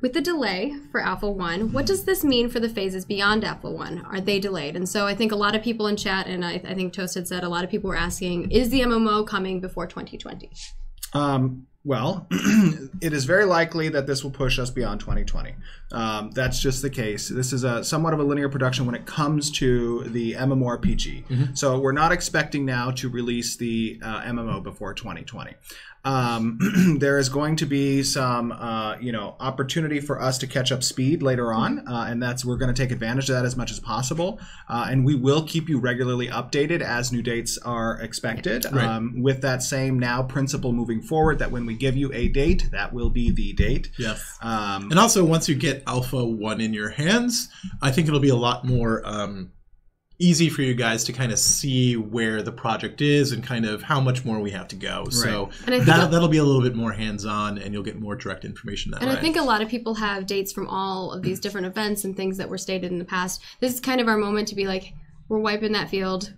with the delay for Alpha 1, what does this mean for the phases beyond Alpha 1? Are they delayed? And so I think a lot of people in chat, and I think Toast had said, a lot of people were asking, is the MMO coming before 2020? Well, it is very likely that this will push us beyond 2020. That's just the case. This is somewhat of a linear production when it comes to the MMORPG. So we're not expecting now to release the MMO before 2020. There is going to be some, opportunity for us to catch up speed later on, and we're going to take advantage of that as much as possible. And we will keep you regularly updated as new dates are expected. Right. With that same now principle moving forward, that when we give you a date, that will be the date. Yes. And also, once you get Alpha 1 in your hands, I think it'll be a lot more easy for you guys to kind of see where the project is and kind of how much more we have to go. So And I think that'll be a little bit more hands-on, and you'll get more direct information that way. And I think a lot of people have dates from all of these different events and things that were stated in the past. This is kind of our moment to be like, we're wiping that field.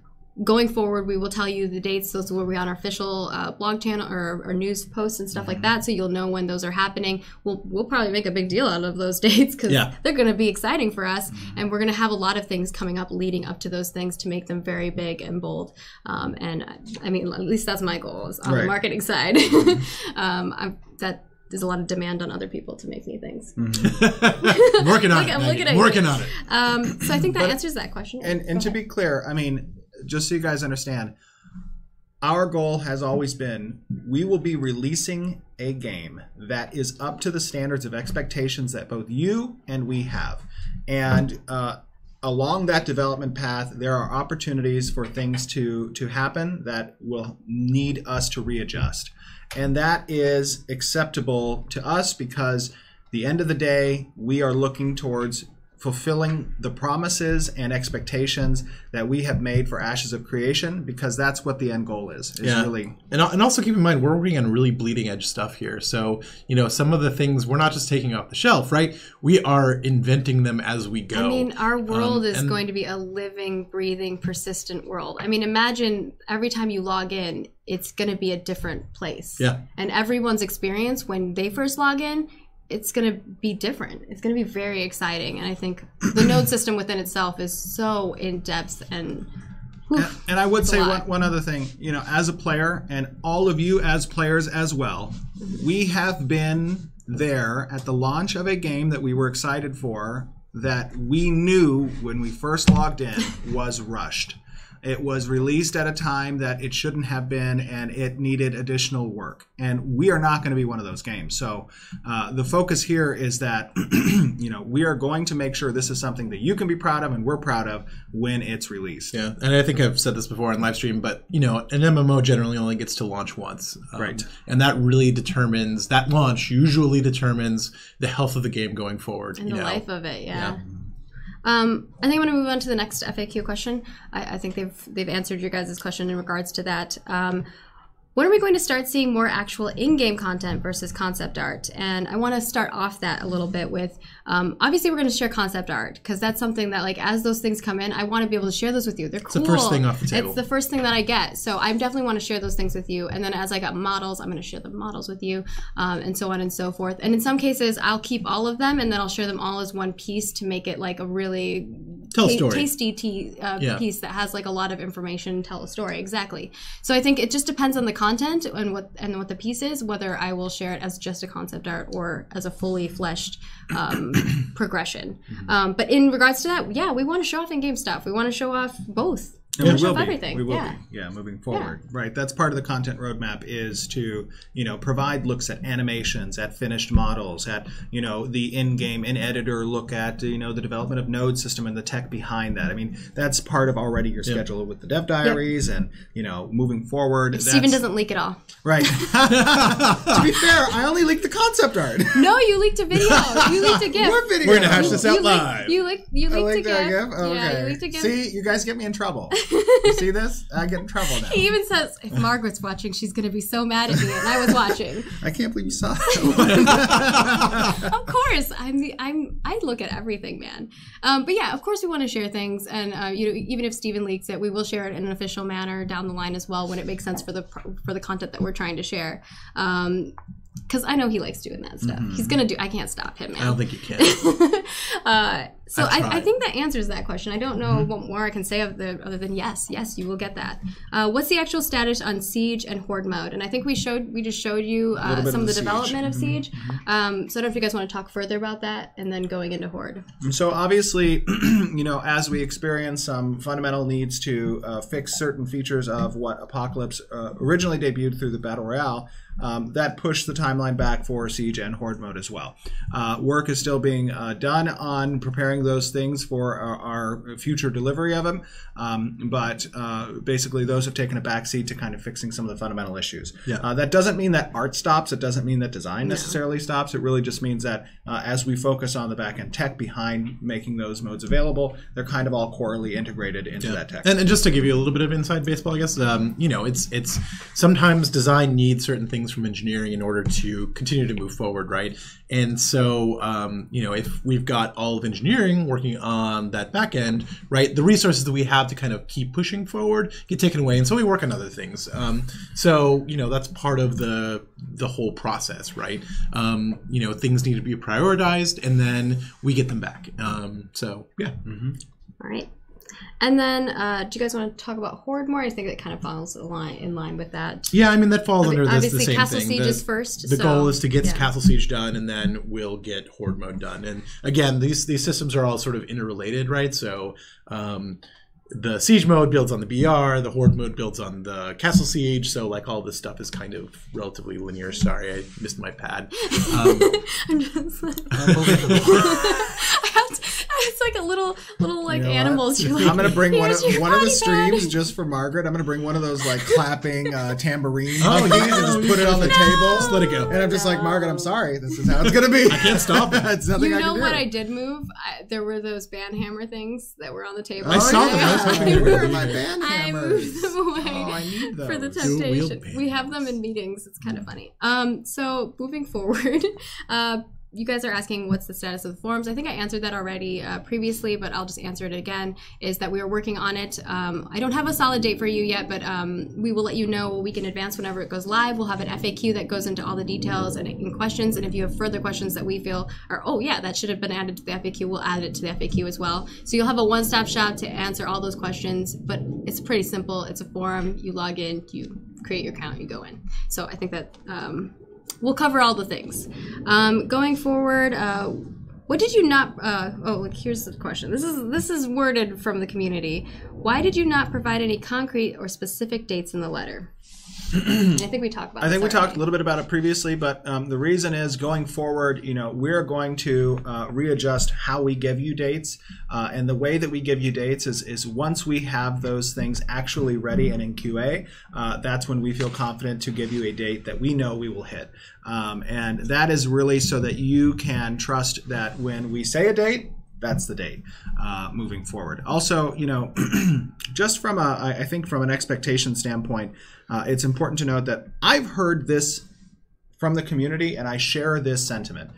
Going forward, we will tell you the dates. Those will be on our official blog channel or news posts and stuff like that, so you'll know when those are happening. We'll probably make a big deal out of those dates because they're going to be exciting for us, and we're going to have a lot of things coming up leading up to those things to make them very big and bold. And I mean, at least that's my goal is on the marketing side. That there's a lot of demand on other people to make me things. I'm working on it. I'm looking at working on it. So I think that answers that question. And to be clear, I mean, just so you guys understand, our goal has always been, we will be releasing a game that is up to the standards of expectations that both you and we have. And along that development path, there are opportunities for things to happen that will need us to readjust. And that is acceptable to us because at the end of the day, we are looking towards fulfilling the promises and expectations that we have made for Ashes of Creation, because that's what the end goal is really. And also keep in mind, we're working on really bleeding edge stuff here. So, some of the things we're not just taking off the shelf, right? We are inventing them as we go. I mean, our world is going to be a living, breathing, persistent world. I mean, imagine every time you log in, it's going to be a different place. Yeah. And everyone's experience when they first log in, it's going to be different. It's going to be very exciting. And I think the node system within itself is so in-depth and... And I would say one other thing, as a player, and all of you as players as well, we have been there at the launch of a game that we were excited for, that we knew when we first logged in was rushed. It was released at a time that it shouldn't have been, and it needed additional work. And we are not going to be one of those games. So the focus here is that we are going to make sure this is something that you can be proud of and we're proud of when it's released. Yeah, and I think I've said this before on live stream, but an MMO generally only gets to launch once. Right. And that really determines, that launch usually determines the health of the game going forward. And the life of it, yeah. I think I'm going to move on to the next FAQ question. I think they've answered your guys' question in regards to that. When are we going to start seeing more actual in-game content versus concept art? And I want to start off that a little bit with, obviously we're going to share concept art because that's something that, like, as those things come in, I want to be able to share those with you. They're cool. It's the first thing off the table. It's the first thing that I get. So I definitely want to share those things with you. And then as I got models, I'm going to share the models with you, and so on and so forth. And in some cases, I'll keep all of them and then I'll share them all as one piece to make it like a really tasty piece that has like a lot of information, tell a story. Exactly. So I think it just depends on the content and what the piece is, whether I will share it as just a concept art or as a fully fleshed progression. But in regards to that, yeah, we want to show off in-game stuff. We want to show off both. And we will of be. everything. We will Yeah. be. Yeah, moving forward. Right. That's part of the content roadmap is to, provide looks at animations, at finished models, at, the in-game, in-editor look at, the development of node system and the tech behind that. I mean, that's part of already your schedule with the dev diaries and, moving forward. Steven doesn't leak it all. Right. To be fair, I only leaked the concept art. No, you leaked a video. You leaked a GIF. What video? We're gonna hash this out live. You leaked I a leaked GIF. a GIF? Okay. Yeah, you leaked a GIF. See, you guys get me in trouble. You see this? I get in trouble now. He even says, if Margaret's watching, she's going to be so mad at me. And I was watching. I can't believe you saw that. Of course. I look at everything, man. But yeah, of course we want to share things. And, even if Steven leaks it, we will share it in an official manner down the line as well when it makes sense for the content that we're trying to share. Because I know he likes doing that stuff. He's going to do. I can't stop him, man. I don't think you can. So I think that answers that question. I don't know what more I can say other than yes, you will get that. What's the actual status on Siege and Horde mode? And I think we just showed you some of the development of Siege. So I don't know if you guys want to talk further about that and then going into Horde. So obviously, as we experience some fundamental needs to fix certain features of what Apocalypse originally debuted through the Battle Royale, that pushed the timeline back for Siege and Horde mode as well. Work is still being done on preparing those things for our future delivery of them, but basically those have taken a backseat to kind of fixing some of the fundamental issues. Yeah. That doesn't mean that art stops. It doesn't mean that design necessarily stops. It really just means that as we focus on the back-end tech behind making those modes available, they're kind of all corely integrated into that tech. And just to give you a little bit of inside baseball, I guess, it's sometimes design needs certain things from engineering in order to continue to move forward, right? And so, if we've got all of engineering working on that back end, right, the resources that we have to kind of keep pushing forward get taken away, and so we work on other things. That's part of the whole process, right? Things need to be prioritized, and then we get them back. All right. And then, do you guys want to talk about Horde more? I think it kind of falls in line with that. Yeah, I mean, that falls under the same thing. Obviously, Castle Siege is first. The goal is to get Castle Siege done, and then we'll get Horde mode done. And again, these systems are all sort of interrelated, right? So the Siege mode builds on the BR, the Horde mode builds on the Castle Siege, so like all this stuff is kind of relatively linear. Sorry, I missed my pad. I'm just like... It's like a little like animals. Like, I'm gonna bring one of the streams pad. just for Margaret. I'm gonna bring one of those like clapping tambourine Oh, monkeys and just put it on the table. Just let it go. And I'm just like, Margaret, I'm sorry. This is how it's gonna be. I can't stop it. It's nothing You I know can what do. I did move? There were those band hammer things that were on the table. I saw them. I was hoping you were Where are gonna my use band I hammers? moved them away Oh, I need those. for the Dual-wield temptation. band We have them in meetings. It's kind of funny. So moving forward, you guys are asking what's the status of the forums. I think I answered that already previously, but I'll just answer it again, is that we are working on it. I don't have a solid date for you yet, but we will let you know a week in advance whenever it goes live. We'll have an FAQ that goes into all the details and questions, and if you have further questions that we feel are, oh yeah, that should have been added to the FAQ, we'll add it to the FAQ as well. So you'll have a one-stop shop to answer all those questions, but it's pretty simple. It's a forum. You log in, you create your account, you go in. So I think that... we'll cover all the things. Going forward, what did you not? Here's the question. This is worded from the community. Why did you not provide any concrete or specific dates in the letter? I think we talked about. I think we this talked already. a little bit about it previously, but the reason is going forward, we're going to readjust how we give you dates, and the way that we give you dates is once we have those things actually ready and in QA, that's when we feel confident to give you a date that we know we will hit, and that is really so that you can trust that when we say a date, that's the date moving forward. Also, just from I think from an expectation standpoint, it's important to note that I've heard this from the community and I share this sentiment.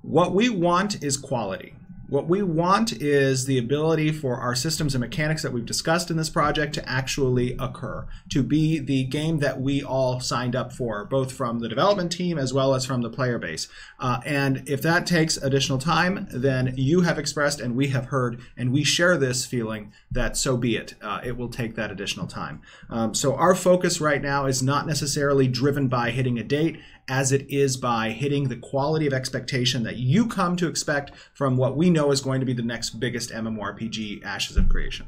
What we want is quality. What we want is the ability for our systems and mechanics that we've discussed in this project to actually occur, to be the game that we all signed up for, both from the development team as well as from the player base. And if that takes additional time, then you have expressed and we have heard, and we share this feeling that so be it. It will take that additional time. So our focus right now is not necessarily driven by hitting a date, as it is by hitting the quality of expectation that you come to expect from what we know is going to be the next biggest MMORPG, Ashes of Creation.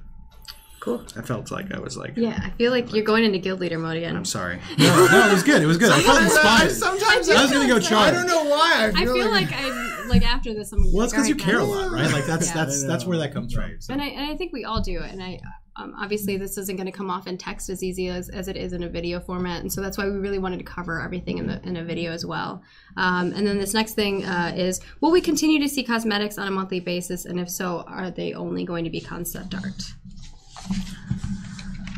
Cool. I felt like I was like, Yeah, I feel like you're going into guild leader mode again. I'm sorry. No, it was good. It was good. I felt inspired. Sometimes I was going to go charge. I don't know why. I feel like after this, I'm Well, it's because you care a lot. lot, right? Like that's Yeah. that's where that comes from. So. And I think we all do. And obviously this isn't going to come off in text as easy as it is in a video format. And so that's why we really wanted to cover everything in a video as well. And then this next thing is, will we continue to see cosmetics on a monthly basis? And if so, are they only going to be concept art?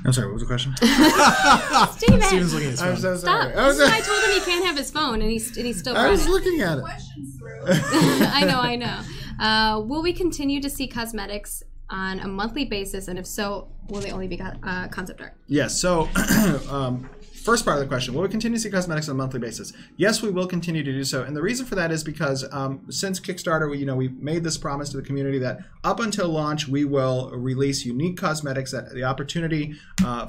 I'm sorry, what was the question? Steven! Steven's looking at his phone. I'm so Stop. sorry. This is why I told him he can't have his phone, and he still I brought was it. looking at it. Questions through. I know. Will we continue to see cosmetics on a monthly basis? And if so, will they only be concept art? Yes. So, first part of the question: will we continue to see cosmetics on a monthly basis? Yes, we will continue to do so, and the reason for that is because since Kickstarter, we made this promise to the community that up until launch, we will release unique cosmetics that the opportunity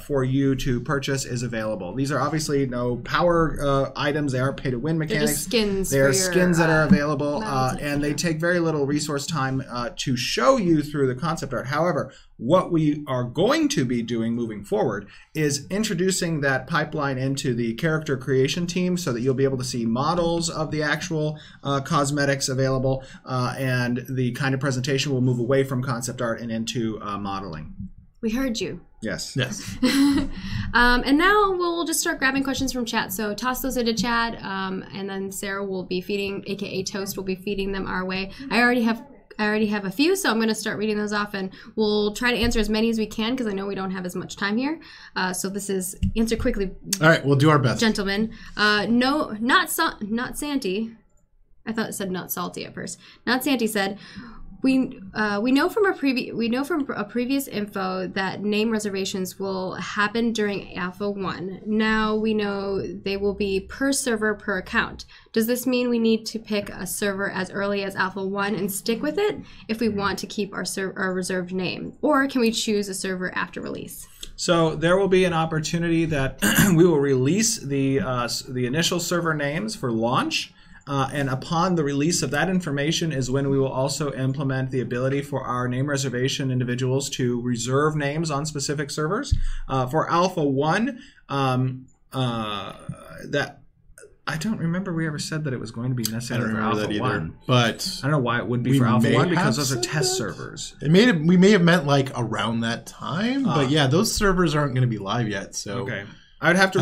for you to purchase is available. These are obviously no power items; they aren't pay-to-win mechanics. They're just skins. They are for your, skins that are available, mounts and they take very little resource time to show you through the concept art. However, what we are going to be doing moving forward is introducing that pipeline into the character creation team so that you'll be able to see models of the actual cosmetics available, and the kind of presentation will move away from concept art and into modeling. We heard you. Yes. Yes. And now we'll just start grabbing questions from chat. So toss those into chat, and then Sarah will be feeding, aka Toast, will be feeding them our way. I already have a few, so I'm going to start reading those off, and we'll try to answer as many as we can because I know we don't have as much time here. So this is answer quickly. All right, we'll do our best. Gentlemen. No, not Santi. I thought it said not salty at first. Not Santi said, we know from a previous info that name reservations will happen during Alpha 1. Now we know they will be per server per account. Does this mean we need to pick a server as early as Alpha 1 and stick with it if we want to keep our reserved name? Or can we choose a server after release? So there will be an opportunity that we will release the initial server names for launch. And upon the release of that information is when we will also implement the ability for our name reservation individuals to reserve names on specific servers. For Alpha 1, that I don't remember we ever said that it was going to be necessary for Alpha 1. But I don't know why it would be for Alpha 1 because those are test servers. We may have meant like around that time, but yeah, those servers aren't going to be live yet. So okay. I'd have to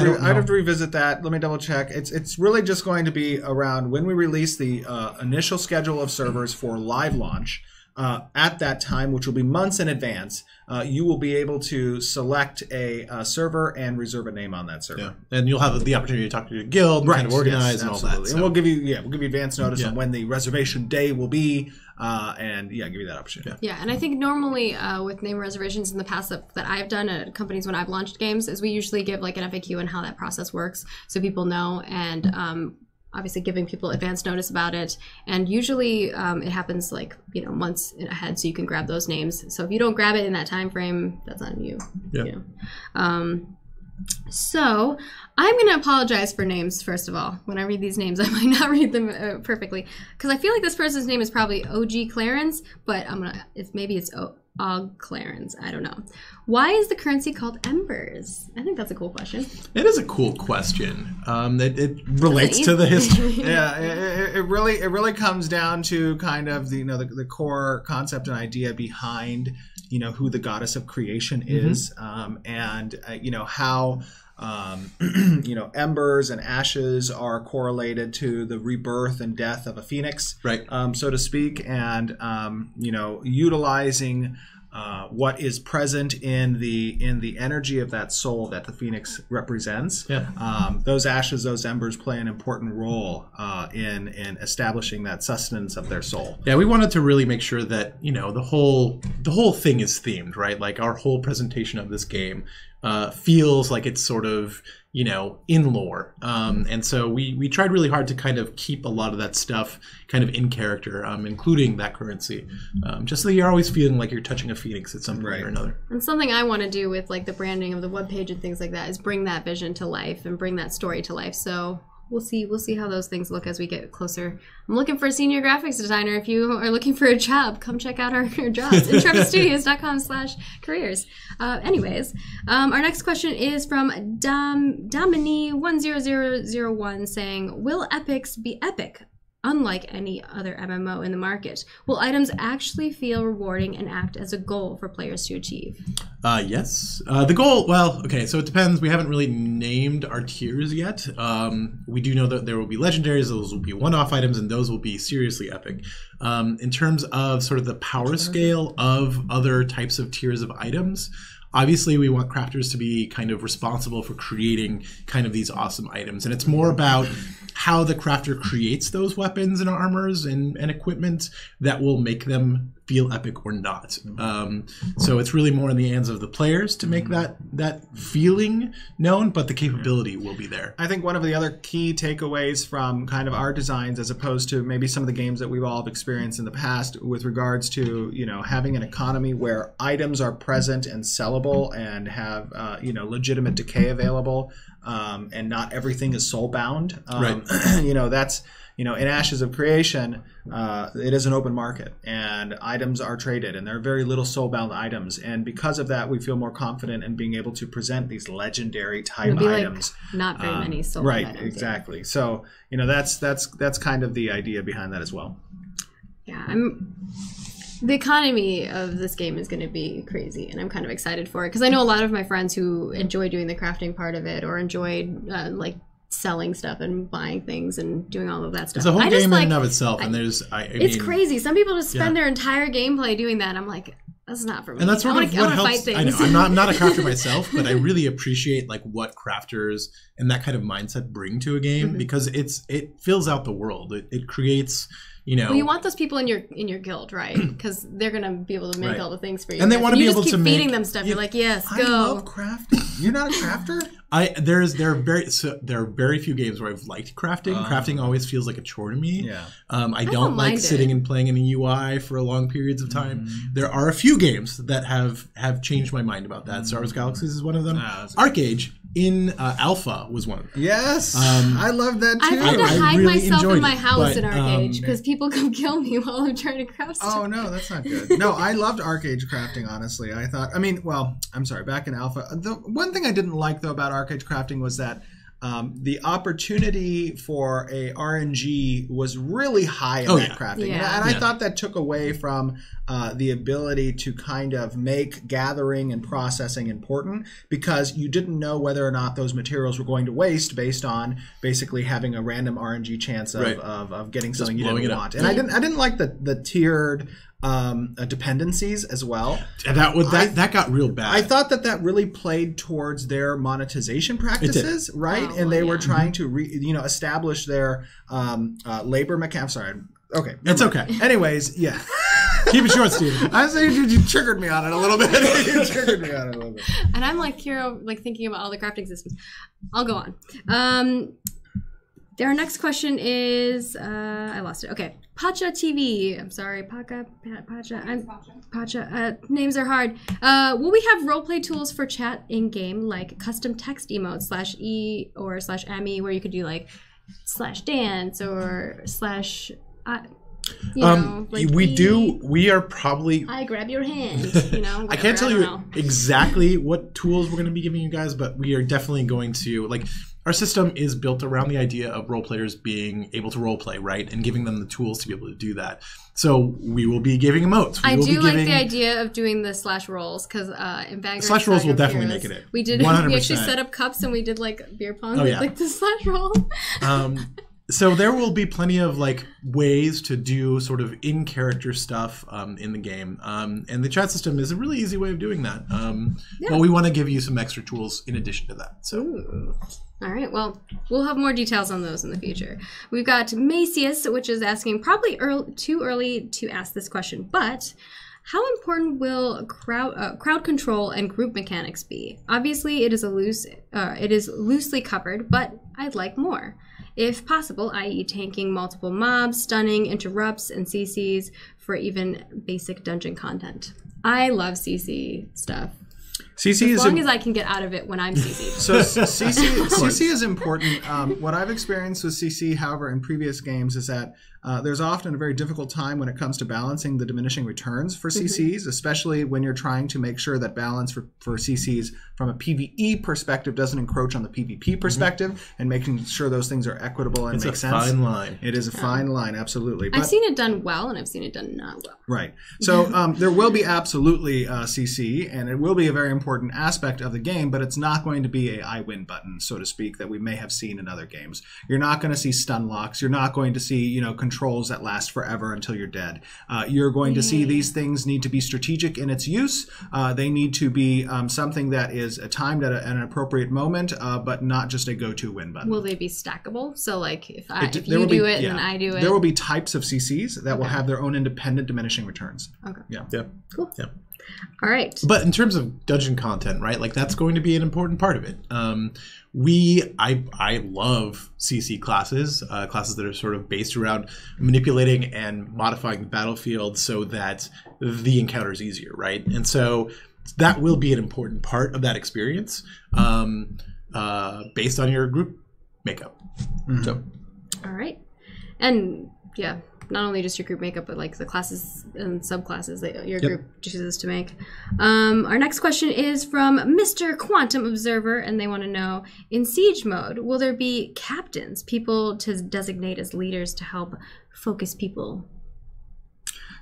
revisit that. Let me double check. It's really just going to be around when we release the initial schedule of servers for live launch. At that time, which will be months in advance, you will be able to select a server and reserve a name on that server. Yeah. And you'll have the opportunity to talk to your guild, and kind of organize and all that. So. And we'll give you advance notice on when the reservation day will be, and give you that opportunity. Yeah, and I think normally with name reservations in the past that I've done at companies when I've launched games is we usually give like an FAQ and how that process works so people know, and obviously giving people advance notice about it. And usually it happens like, months ahead so you can grab those names. So if you don't grab it in that time frame, that's on you. Yeah. So I'm going to apologize for names, first of all. When I read these names, I might not read them perfectly. Because I feel like this person's name is probably OG Clarence, but maybe it's Og Clarence. I don't know. Why is the currency called Embers? I think that's a cool question. It is a cool question. It relates to the history. Yeah, it really comes down to kind of the core concept and idea behind who the goddess of creation is, and how embers and ashes are correlated to the rebirth and death of a phoenix, right? So to speak, and utilizing what is present in the energy of that soul that the phoenix represents. Yeah. Those ashes, those embers play an important role in establishing that sustenance of their soul. Yeah, we wanted to really make sure that the whole thing is themed, right? Like our whole presentation of this game feels like it's sort of in lore, and so we tried really hard to kind of keep a lot of that stuff kind of in character, including that currency, just so that you're always feeling like you're touching a phoenix at some point or another. And something I want to do with like the branding of the webpage and things like that is bring that vision to life and bring that story to life. So we'll see how those things look as we get closer. I'm looking for a senior graphics designer. If you are looking for a job, come check out our jobs. intrepidstudios.com/careers. Anyways, our next question is from Domini10001 saying, will epics be epic? Unlike any other MMO in the market, will items actually feel rewarding and act as a goal for players to achieve? Yes. The goal, well, okay, so it depends. We haven't really named our tiers yet. We do know that there will be legendaries, those will be one-off items, and those will be seriously epic. In terms of sort of the power scale of other types of tiers of items, obviously, we want crafters to be kind of responsible for creating kind of these awesome items. And it's more about how the crafter creates those weapons and armors and equipment that will make them feel epic or not. So it's really more in the hands of the players to make that feeling known, but the capability will be there. I think one of the other key takeaways from kind of our designs, as opposed to maybe some of the games that we've all experienced in the past, with regards to having an economy where items are present and sellable and have legitimate decay available, and not everything is soul bound. Right. That's in Ashes of Creation, it is an open market, and items are traded, and there are very little soul-bound items. And because of that, we feel more confident in being able to present these legendary type items. Like not very many soul-bound items. Right, exactly. Yeah. So that's kind of the idea behind that as well. Yeah, the economy of this game is going to be crazy, and I'm kind of excited for it because I know a lot of my friends who enjoy doing the crafting part of it, or enjoyed like selling stuff and buying things and doing all of that stuff. It's a whole game in and of itself, and it's crazy. Some people just spend their entire gameplay doing that. I'm like, that's not for me. And that's sort of what helps. Fight things. I know I'm not a crafter myself, but I really appreciate like what crafters and that kind of mindset bring to a game, because it fills out the world. It creates. Well, you want those people in your guild, right? Because they're gonna be able to make all the things for you, and they want to be able to feeding them stuff. You're like, yes, go. I love crafting. You're not a crafter. There are very few games where I've liked crafting. Crafting always feels like a chore to me. Yeah. I don't like sitting and playing in a UI for long periods of time. There are a few games that have changed my mind about that. Star Wars Galaxies is one of them. Arcade in alpha was one of them. Yes, I love that too. I've had to hide really myself in my it, house but, in Arcade because people come kill me while I'm trying to craft stuff. Oh no, that's not good. No, I loved Arcade crafting, honestly. I'm sorry, back in alpha. The one thing I didn't like though about Arcade crafting was that the opportunity for a RNG was really high in that crafting. Yeah. And I thought that took away from the ability to kind of make gathering and processing important, because you didn't know whether or not those materials were going to waste based on basically having a random RNG chance of getting something you didn't want. And I didn't like the tiered dependencies as well. That got real bad. I thought that really played towards their monetization practices, right? Oh, and they were trying to establish their labor I'm sorry. Okay, it's okay. Anyways, yeah. Keep it short, Steven. I was saying you triggered me on it a little bit. You triggered me on it a little bit. And I'm like here, like thinking about all the crafting systems. I'll go on. Our next question is, I lost it. Okay. Pacha TV. I'm sorry. Pacha. Names are hard. Will we have roleplay tools for chat in-game, like custom text emotes /E or /ME, where you could do like /dance or we are probably I grab your hand, I can't tell you exactly what tools we're going to be giving you guys, but we are definitely going to, like, our system is built around the idea of role players being able to role play, right, and giving them the tools to be able to do that. So we will be giving emotes. I do like the idea of doing the /rolls, because in Vanguard /rolls will definitely make it in. We did 100%. We actually set up cups and we did like beer pong with like the /roll. So there will be plenty of like ways to do sort of in-character stuff in the game, and the chat system is a really easy way of doing that. But we want to give you some extra tools in addition to that. So. Ooh. All right, well, we'll have more details on those in the future. We've got Macius, which is asking, probably too early to ask this question, but how important will crowd control and group mechanics be? Obviously, it is loosely covered, but I'd like more. If possible, i.e. tanking multiple mobs, stunning, interrupts, and CCs for even basic dungeon content. I love CC stuff. CC as long as I can get out of it when I'm CC'd. So CC is important. What I've experienced with CC, however, in previous games is that there's often a very difficult time when it comes to balancing the diminishing returns for CCs, especially when you're trying to make sure that balance for CCs from a PvE perspective doesn't encroach on the PvP perspective, and making sure those things are equitable and make sense. It's a fine line. It is a fine line, absolutely. I've seen it done well, and I've seen it done not well. Right. So there will be absolutely CC, and it will be a very important aspect of the game, but it's not going to be a I win button, so to speak, that we may have seen in other games. You're not going to see stun locks. You're not going to see, controls that last forever until you're dead. You're going to see these things need to be strategic in its use. They need to be something that is timed at an appropriate moment, but not just a go-to win button. Will they be stackable? So, like, if you do it, then I do it. There will be types of CCs that will have their own independent diminishing returns. Okay. Yeah. Cool. Yeah. All right. But in terms of dungeon content, right? Like that's going to be an important part of it. I love CC classes, classes that are sort of based around manipulating and modifying the battlefield so that the encounter is easier, right? And so that will be an important part of that experience, based on your group makeup. Mm-hmm. So, all right, and yeah. Not only just your group makeup, but like the classes and subclasses that your group chooses to make. Our next question is from Mr. Quantum Observer, and they want to know, in Siege mode, will there be captains, people to designate as leaders to help focus people?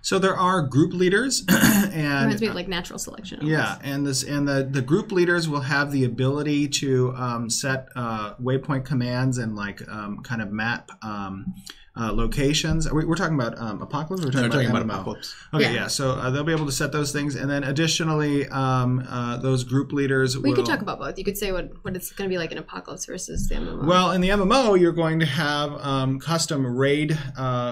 So there are group leaders, and reminds me of like natural selection. Almost. Yeah, and the group leaders will have the ability to set waypoint commands and like kind of map locations. We're talking about Apocalypse? Or we're talking about Apocalypse. Okay, yeah. So they'll be able to set those things. And then additionally, those group leaders will... We could talk about both. You could say what it's going to be like in Apocalypse versus the MMO. Well, in the MMO, you're going to have custom raid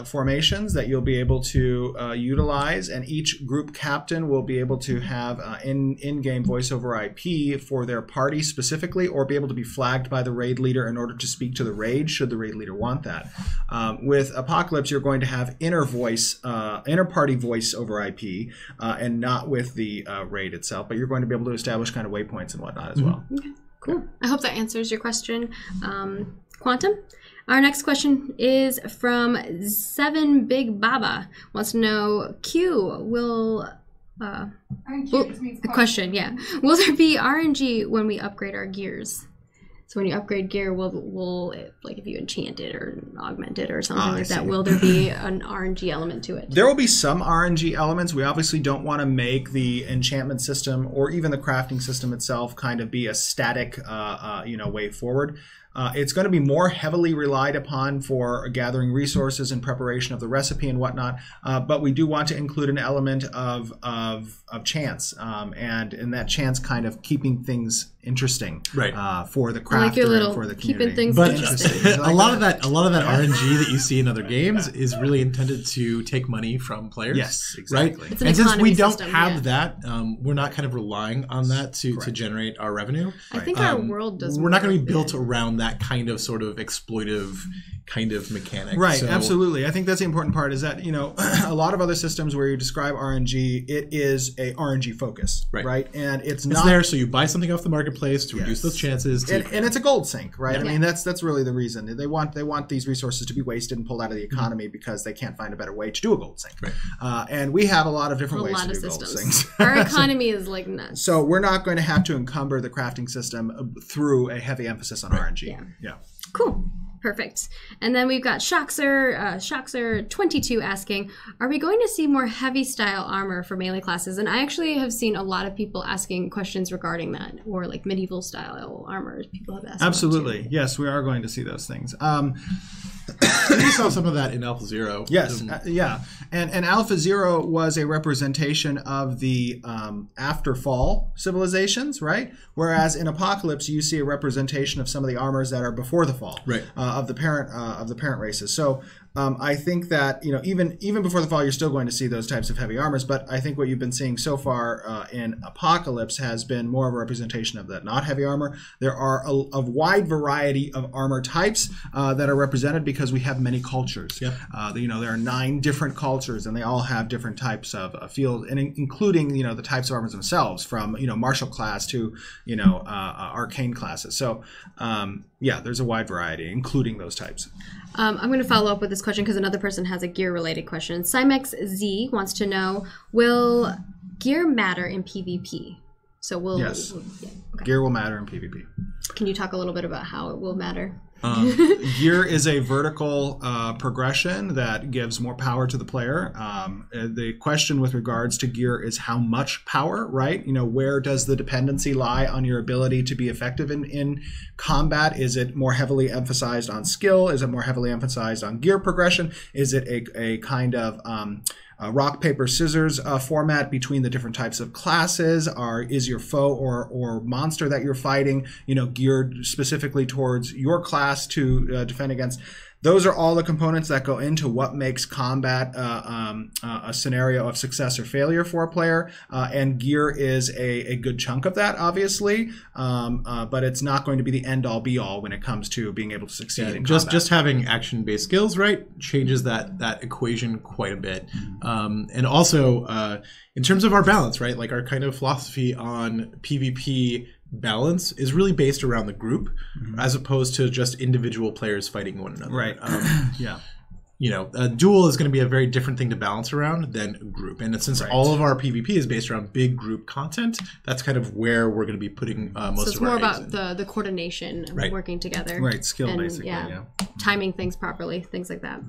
formations that you'll be able to utilize. And each group captain will be able to have in-game voice over IP for their party specifically, or be able to be flagged by the raid leader in order to speak to the raid, should the raid leader want that. With Apocalypse, you're going to have inter-party voice over IP, and not with the raid itself, but you're going to be able to establish kind of waypoints and whatnot as well. Okay, cool. I hope that answers your question, Quantum. Our next question is from Seven Big Baba. Wants to know, Q, will... question, yeah. Will there be RNG when we upgrade our gears? So when you upgrade gear, will it, like if you enchant it or augment it or something like that, will there be an RNG element to it? There will be some RNG elements. We obviously don't want to make the enchantment system or even the crafting system itself kind of be a static, way forward. It's going to be more heavily relied upon for gathering resources and preparation of the recipe and whatnot, but we do want to include an element of chance, and in that chance kind of keeping things interesting, right? For the crafter and for the community. Keeping things but interesting. a lot of that RNG that you see in other games is really intended to take money from players. Yes, exactly. Right? And since we don't have that, we're not kind of relying on that to generate our revenue. I think our world does. We're not going to be built around that kind of sort of exploitive kind of mechanic. Right, so, absolutely. I think that's the important part is that, a lot of other systems where you describe RNG, it is a RNG focus, right? And it's not there, so you buy something off the marketplace to reduce those chances. And it's a gold sink, right? Yeah. I mean, that's really the reason. They want these resources to be wasted and pulled out of the economy because they can't find a better way to do a gold sink. Right. And we have a lot of different ways to do gold sinks. Our economy is like nuts. So we're not going to have to encumber the crafting system through a heavy emphasis on RNG. Yeah. Cool. Perfect. And then we've got Shoxer22 asking, are we going to see more heavy style armor for melee classes? And I actually have seen a lot of people asking questions regarding that, or like medieval style armor. People have asked. Absolutely. Yes, we are going to see those things. We saw some of that in Alpha Zero. Yes, yeah. And Alpha Zero was a representation of the after fall civilizations, right? Whereas in Apocalypse, you see a representation of some of the armors that are before the fall, right? Of the parent races. So I think that even before the fall, you're still going to see those types of heavy armors. But I think what you've been seeing so far in Apocalypse has been more of a representation of that not heavy armor. There are a wide variety of armor types that are represented because we have have many cultures. Yep. There are 9 different cultures, and they all have different types of fields, and including the types of armors themselves, from martial class to arcane classes. So there's a wide variety, including those types. I'm going to follow up with this question because another person has a gear-related question. Cymex Z wants to know, will gear matter in PvP? So yes, okay. Gear will matter in PvP. Can you talk a little bit about how it will matter? Gear is a vertical progression that gives more power to the player. The question with regards to gear is how much power, right? Where does the dependency lie on your ability to be effective in combat? Is it more heavily emphasized on skill? Is it more heavily emphasized on gear progression? Is it a kind of rock, paper, scissors format between the different types of classes? Is your foe or monster that you're fighting, geared specifically towards your class to defend against? Those are all the components that go into what makes combat a scenario of success or failure for a player, and gear is a good chunk of that, obviously, but it's not going to be the end-all be-all when it comes to being able to succeed in combat. Just having action-based skills, right, changes that equation quite a bit. And also, in terms of our balance, right, like our kind of philosophy on PvP balance is really based around the group, as opposed to just individual players fighting one another. Right. A duel is going to be a very different thing to balance around than a group. And since all of our PvP is based around big group content, that's kind of where we're going to be putting most of our eggs in. So it's more about the coordination and working together. Right, skill, and, basically, timing things properly, things like that.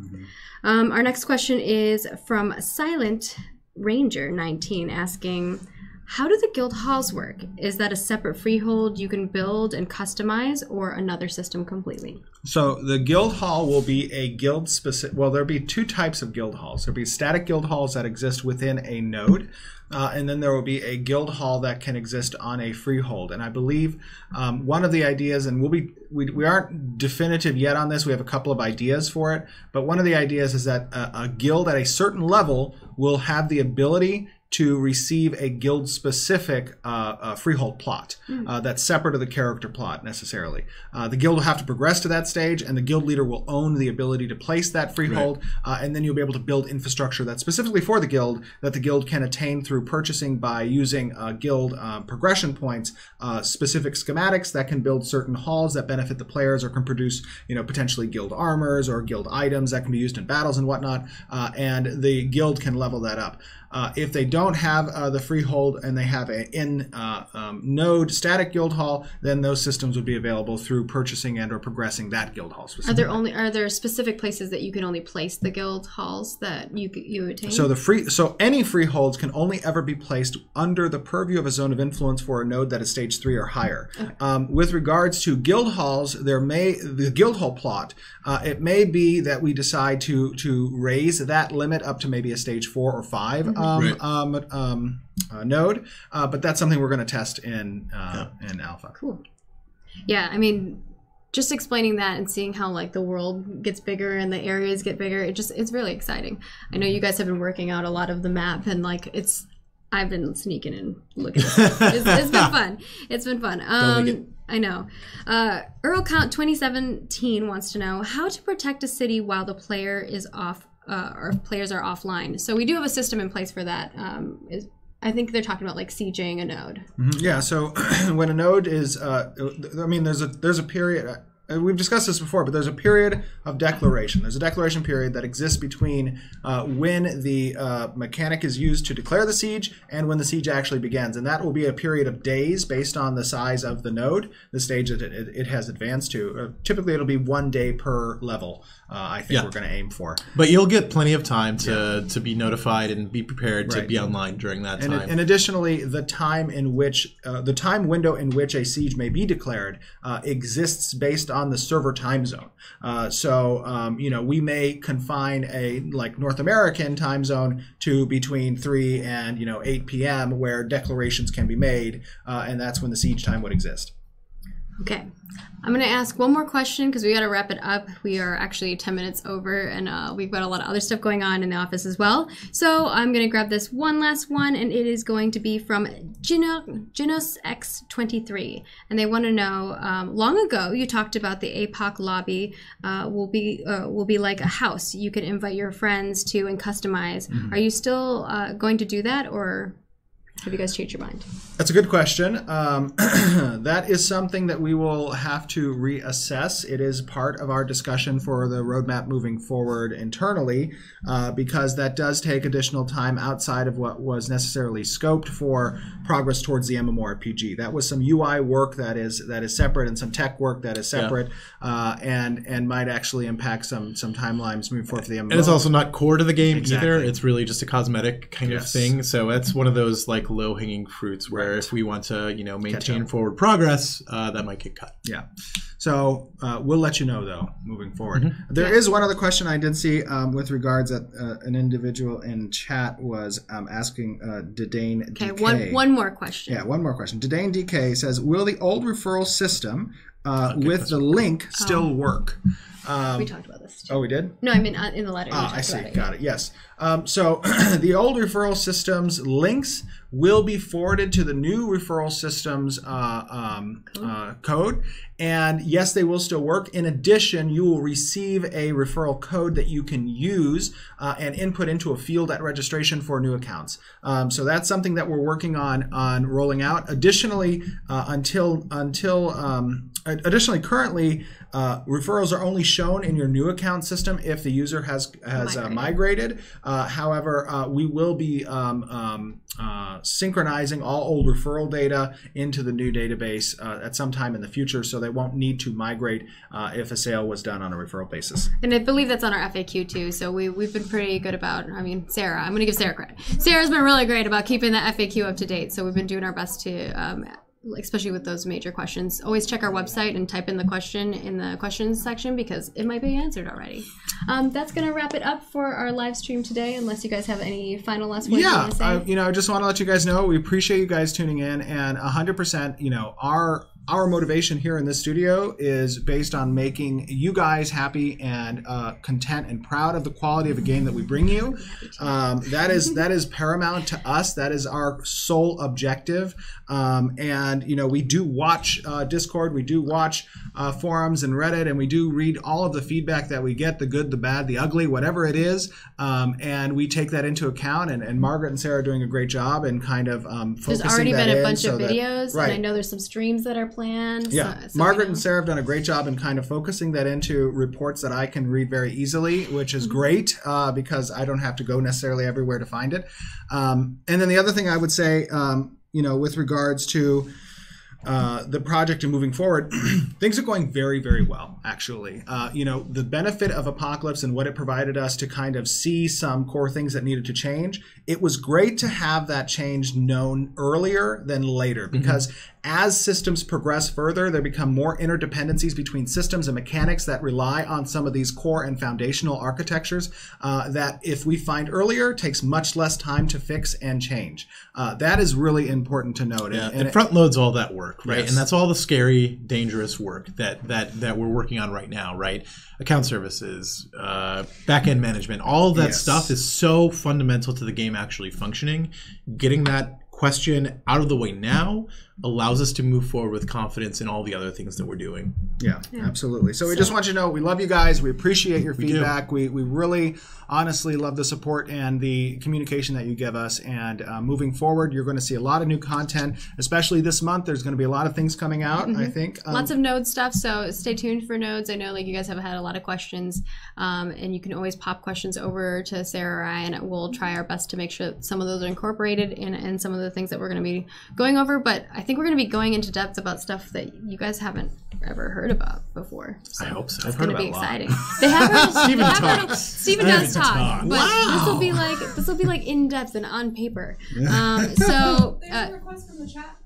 Our next question is from Silent Ranger 19 asking, how do the guild halls work? Is that a separate freehold you can build and customize, or another system completely? So the guild hall will be a guild specific. Well, there'll be 2 types of guild halls. There'll be static guild halls that exist within a node, and then there will be a guild hall that can exist on a freehold. And I believe one of the ideas, and we aren't definitive yet on this. We have a couple of ideas for it, but one of the ideas is that a guild at a certain level will have the ability to receive a guild-specific freehold plot that's separate of the character plot necessarily. The guild will have to progress to that stage, and the guild leader will own the ability to place that freehold, and then you'll be able to build infrastructure that's specifically for the guild that the guild can attain through purchasing by using guild progression points, specific schematics that can build certain halls that benefit the players or can produce, potentially guild armors or guild items that can be used in battles and whatnot, and the guild can level that up. If they don't have the freehold and they have a node static guild hall, then those systems would be available through purchasing and or progressing that guild hall specifically. Are there specific places that you can only place the guild halls that you attain? So any freeholds can only ever be placed under the purview of a zone of influence for a node that is stage 3 or higher. Okay. With regards to guild halls, the guild hall plot. It may be that we decide to raise that limit up to maybe a stage 4 or 5 node, but that's something we're going to test in alpha. Cool. Yeah, I mean, just explaining that and seeing how the world gets bigger and the areas get bigger, it's really exciting. I know you guys have been working out a lot of the map, and I've been sneaking and looking. It's been fun. It's been fun. I know. Earl Count 2017 wants to know how to protect a city while the player is off, or players are offline. So we do have a system in place for that. I think they're talking about sieging a node. Yeah. So when a node is, there's a period. We've discussed this before, but there's a period of declaration. There's a declaration period that exists between when the mechanic is used to declare the siege and when the siege actually begins. And that will be a period of days based on the size of the node, the stage that it has advanced to. Typically, it'll be 1 day per level, I think we're going to aim for. But you'll get plenty of time to be notified and be prepared to be online during that time. And additionally, the time window in which a siege may be declared exists based on the server time zone. We may confine a North American time zone to between 3 and 8 p.m. where declarations can be made, and that's when the siege time would exist. Okay. I'm going to ask one more question because we got to wrap it up. We are actually 10 minutes over, and we've got a lot of other stuff going on in the office as well. So I'm going to grab this one last one, and it is going to be from Genos X23. And they want to know, long ago you talked about the APOC lobby will be like a house. You can invite your friends to and customize. Are you still going to do that, or have you guys changed your mind? That's a good question. That is something that we will have to reassess. It is part of our discussion for the roadmap moving forward internally, because that does take additional time outside of what was necessarily scoped for progress towards the MMORPG. That was some UI work that is separate, and some tech work that is separate, and might actually impact some timelines moving forward for the MMO. And it's also not core to the game either. Exactly. It's really just a cosmetic kind of thing. So that's one of those like low-hanging fruits where if we want to, maintain forward progress, that might get cut. Yeah. So we'll let you know, though, moving forward. There is one other question I did see with regards that an individual in chat was asking Didane DK. Okay, one more question. Yeah, one more question. Didane DK says, will the old referral system with the link still work? We talked about this too. Oh, we did? No, I mean in the letter. I see. Got it. Yes. So the old referral system's links will be forwarded to the new referral system's code. And yes, they will still work. In addition, you will receive a referral code that you can use and input into a field at registration for new accounts. So that's something that we're working on rolling out. Additionally, additionally, currently, referrals are only shown in your new account system if the user has migrated. However, we will be synchronizing all old referral data into the new database at some time in the future, so they won't need to migrate if a sale was done on a referral basis. And I believe that's on our FAQ too, so we've been pretty good about, Sarah, I'm going to give Sarah credit. Sarah's been really great about keeping the FAQ up to date, so we've been doing our best to especially with those major questions. Always check our website and type in the question in the questions section because it might be answered already. That's going to wrap it up for our live stream today, unless you guys have any final last words you want to say. I just want to let you guys know we appreciate you guys tuning in, and 100%, our motivation here in this studio is based on making you guys happy and content and proud of the quality of a game that we bring you. That is paramount to us. That is our sole objective. And we do watch Discord, we do watch forums and Reddit, and we do read all of the feedback that we get, the good, the bad, the ugly, whatever it is, and we take that into account. And Margaret and Sarah are doing a great job in kind of focusing there's already that been a in bunch so of that, videos, right. and I know there's some streams that are planned. Yeah, so Margaret and Sarah have done a great job in kind of focusing that into reports that I can read very easily, which is great because I don't have to go necessarily everywhere to find it. And then the other thing I would say, with regards to the project and moving forward, things are going very, very well, actually. The benefit of Apocalypse and what it provided us to kind of see some core things that needed to change, it was great to have that change known earlier than later, because as systems progress further, there become more interdependencies between systems and mechanics that rely on some of these core and foundational architectures that, if we find earlier, takes much less time to fix and change. That is really important to note. Yeah, and it front loads all that work, right? Yes. And that's all the scary, dangerous work that we're working on right now, right? Account services, back-end management, all of that stuff is so fundamental to the game actually functioning. Getting that question out of the way now allows us to move forward with confidence in all the other things that we're doing. Yeah, absolutely. So we just want you to know we love you guys. We appreciate your feedback. We really honestly love the support and the communication that you give us. And moving forward, you're going to see a lot of new content, especially this month. There's going to be a lot of things coming out, I think. Lots of Node stuff, so stay tuned for Nodes. I know you guys have had a lot of questions, and you can always pop questions over to Sarah or I, and we'll try our best to make sure that some of those are incorporated in some of the things that we're going to be going over. But I think we're going to be going into depth about stuff that you guys haven't ever heard about before. So I hope so. It's I've heard going to be about a lot. exciting. They have heard, Steven they have heard- talks. Steven does talk, but Wow. this will be like in depth and on paper. There's a request from the chat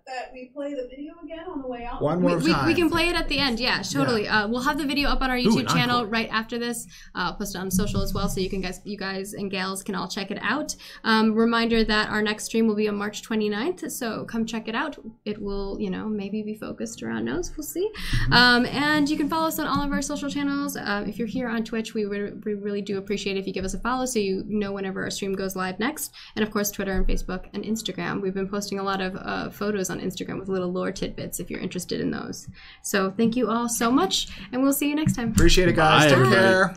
that we play the video again on the way out? One more time. We can play it at the end. Yeah, totally. We'll have the video up on our YouTube an channel encore. right after this. I'll post it on social as well, so you guys and gals can all check it out. Reminder that our next stream will be on March 29th, so come check it out. It will, maybe be focused around nose. We'll see. And you can follow us on all of our social channels. If you're here on Twitch, we really do appreciate it if you give us a follow, so you know whenever our stream goes live next. And of course, Twitter and Facebook and Instagram. We've been posting a lot of photos on Instagram with little lore tidbits if you're interested in those. So thank you all so much, and we'll see you next time. Appreciate it, guys. Bye, Take everybody. care.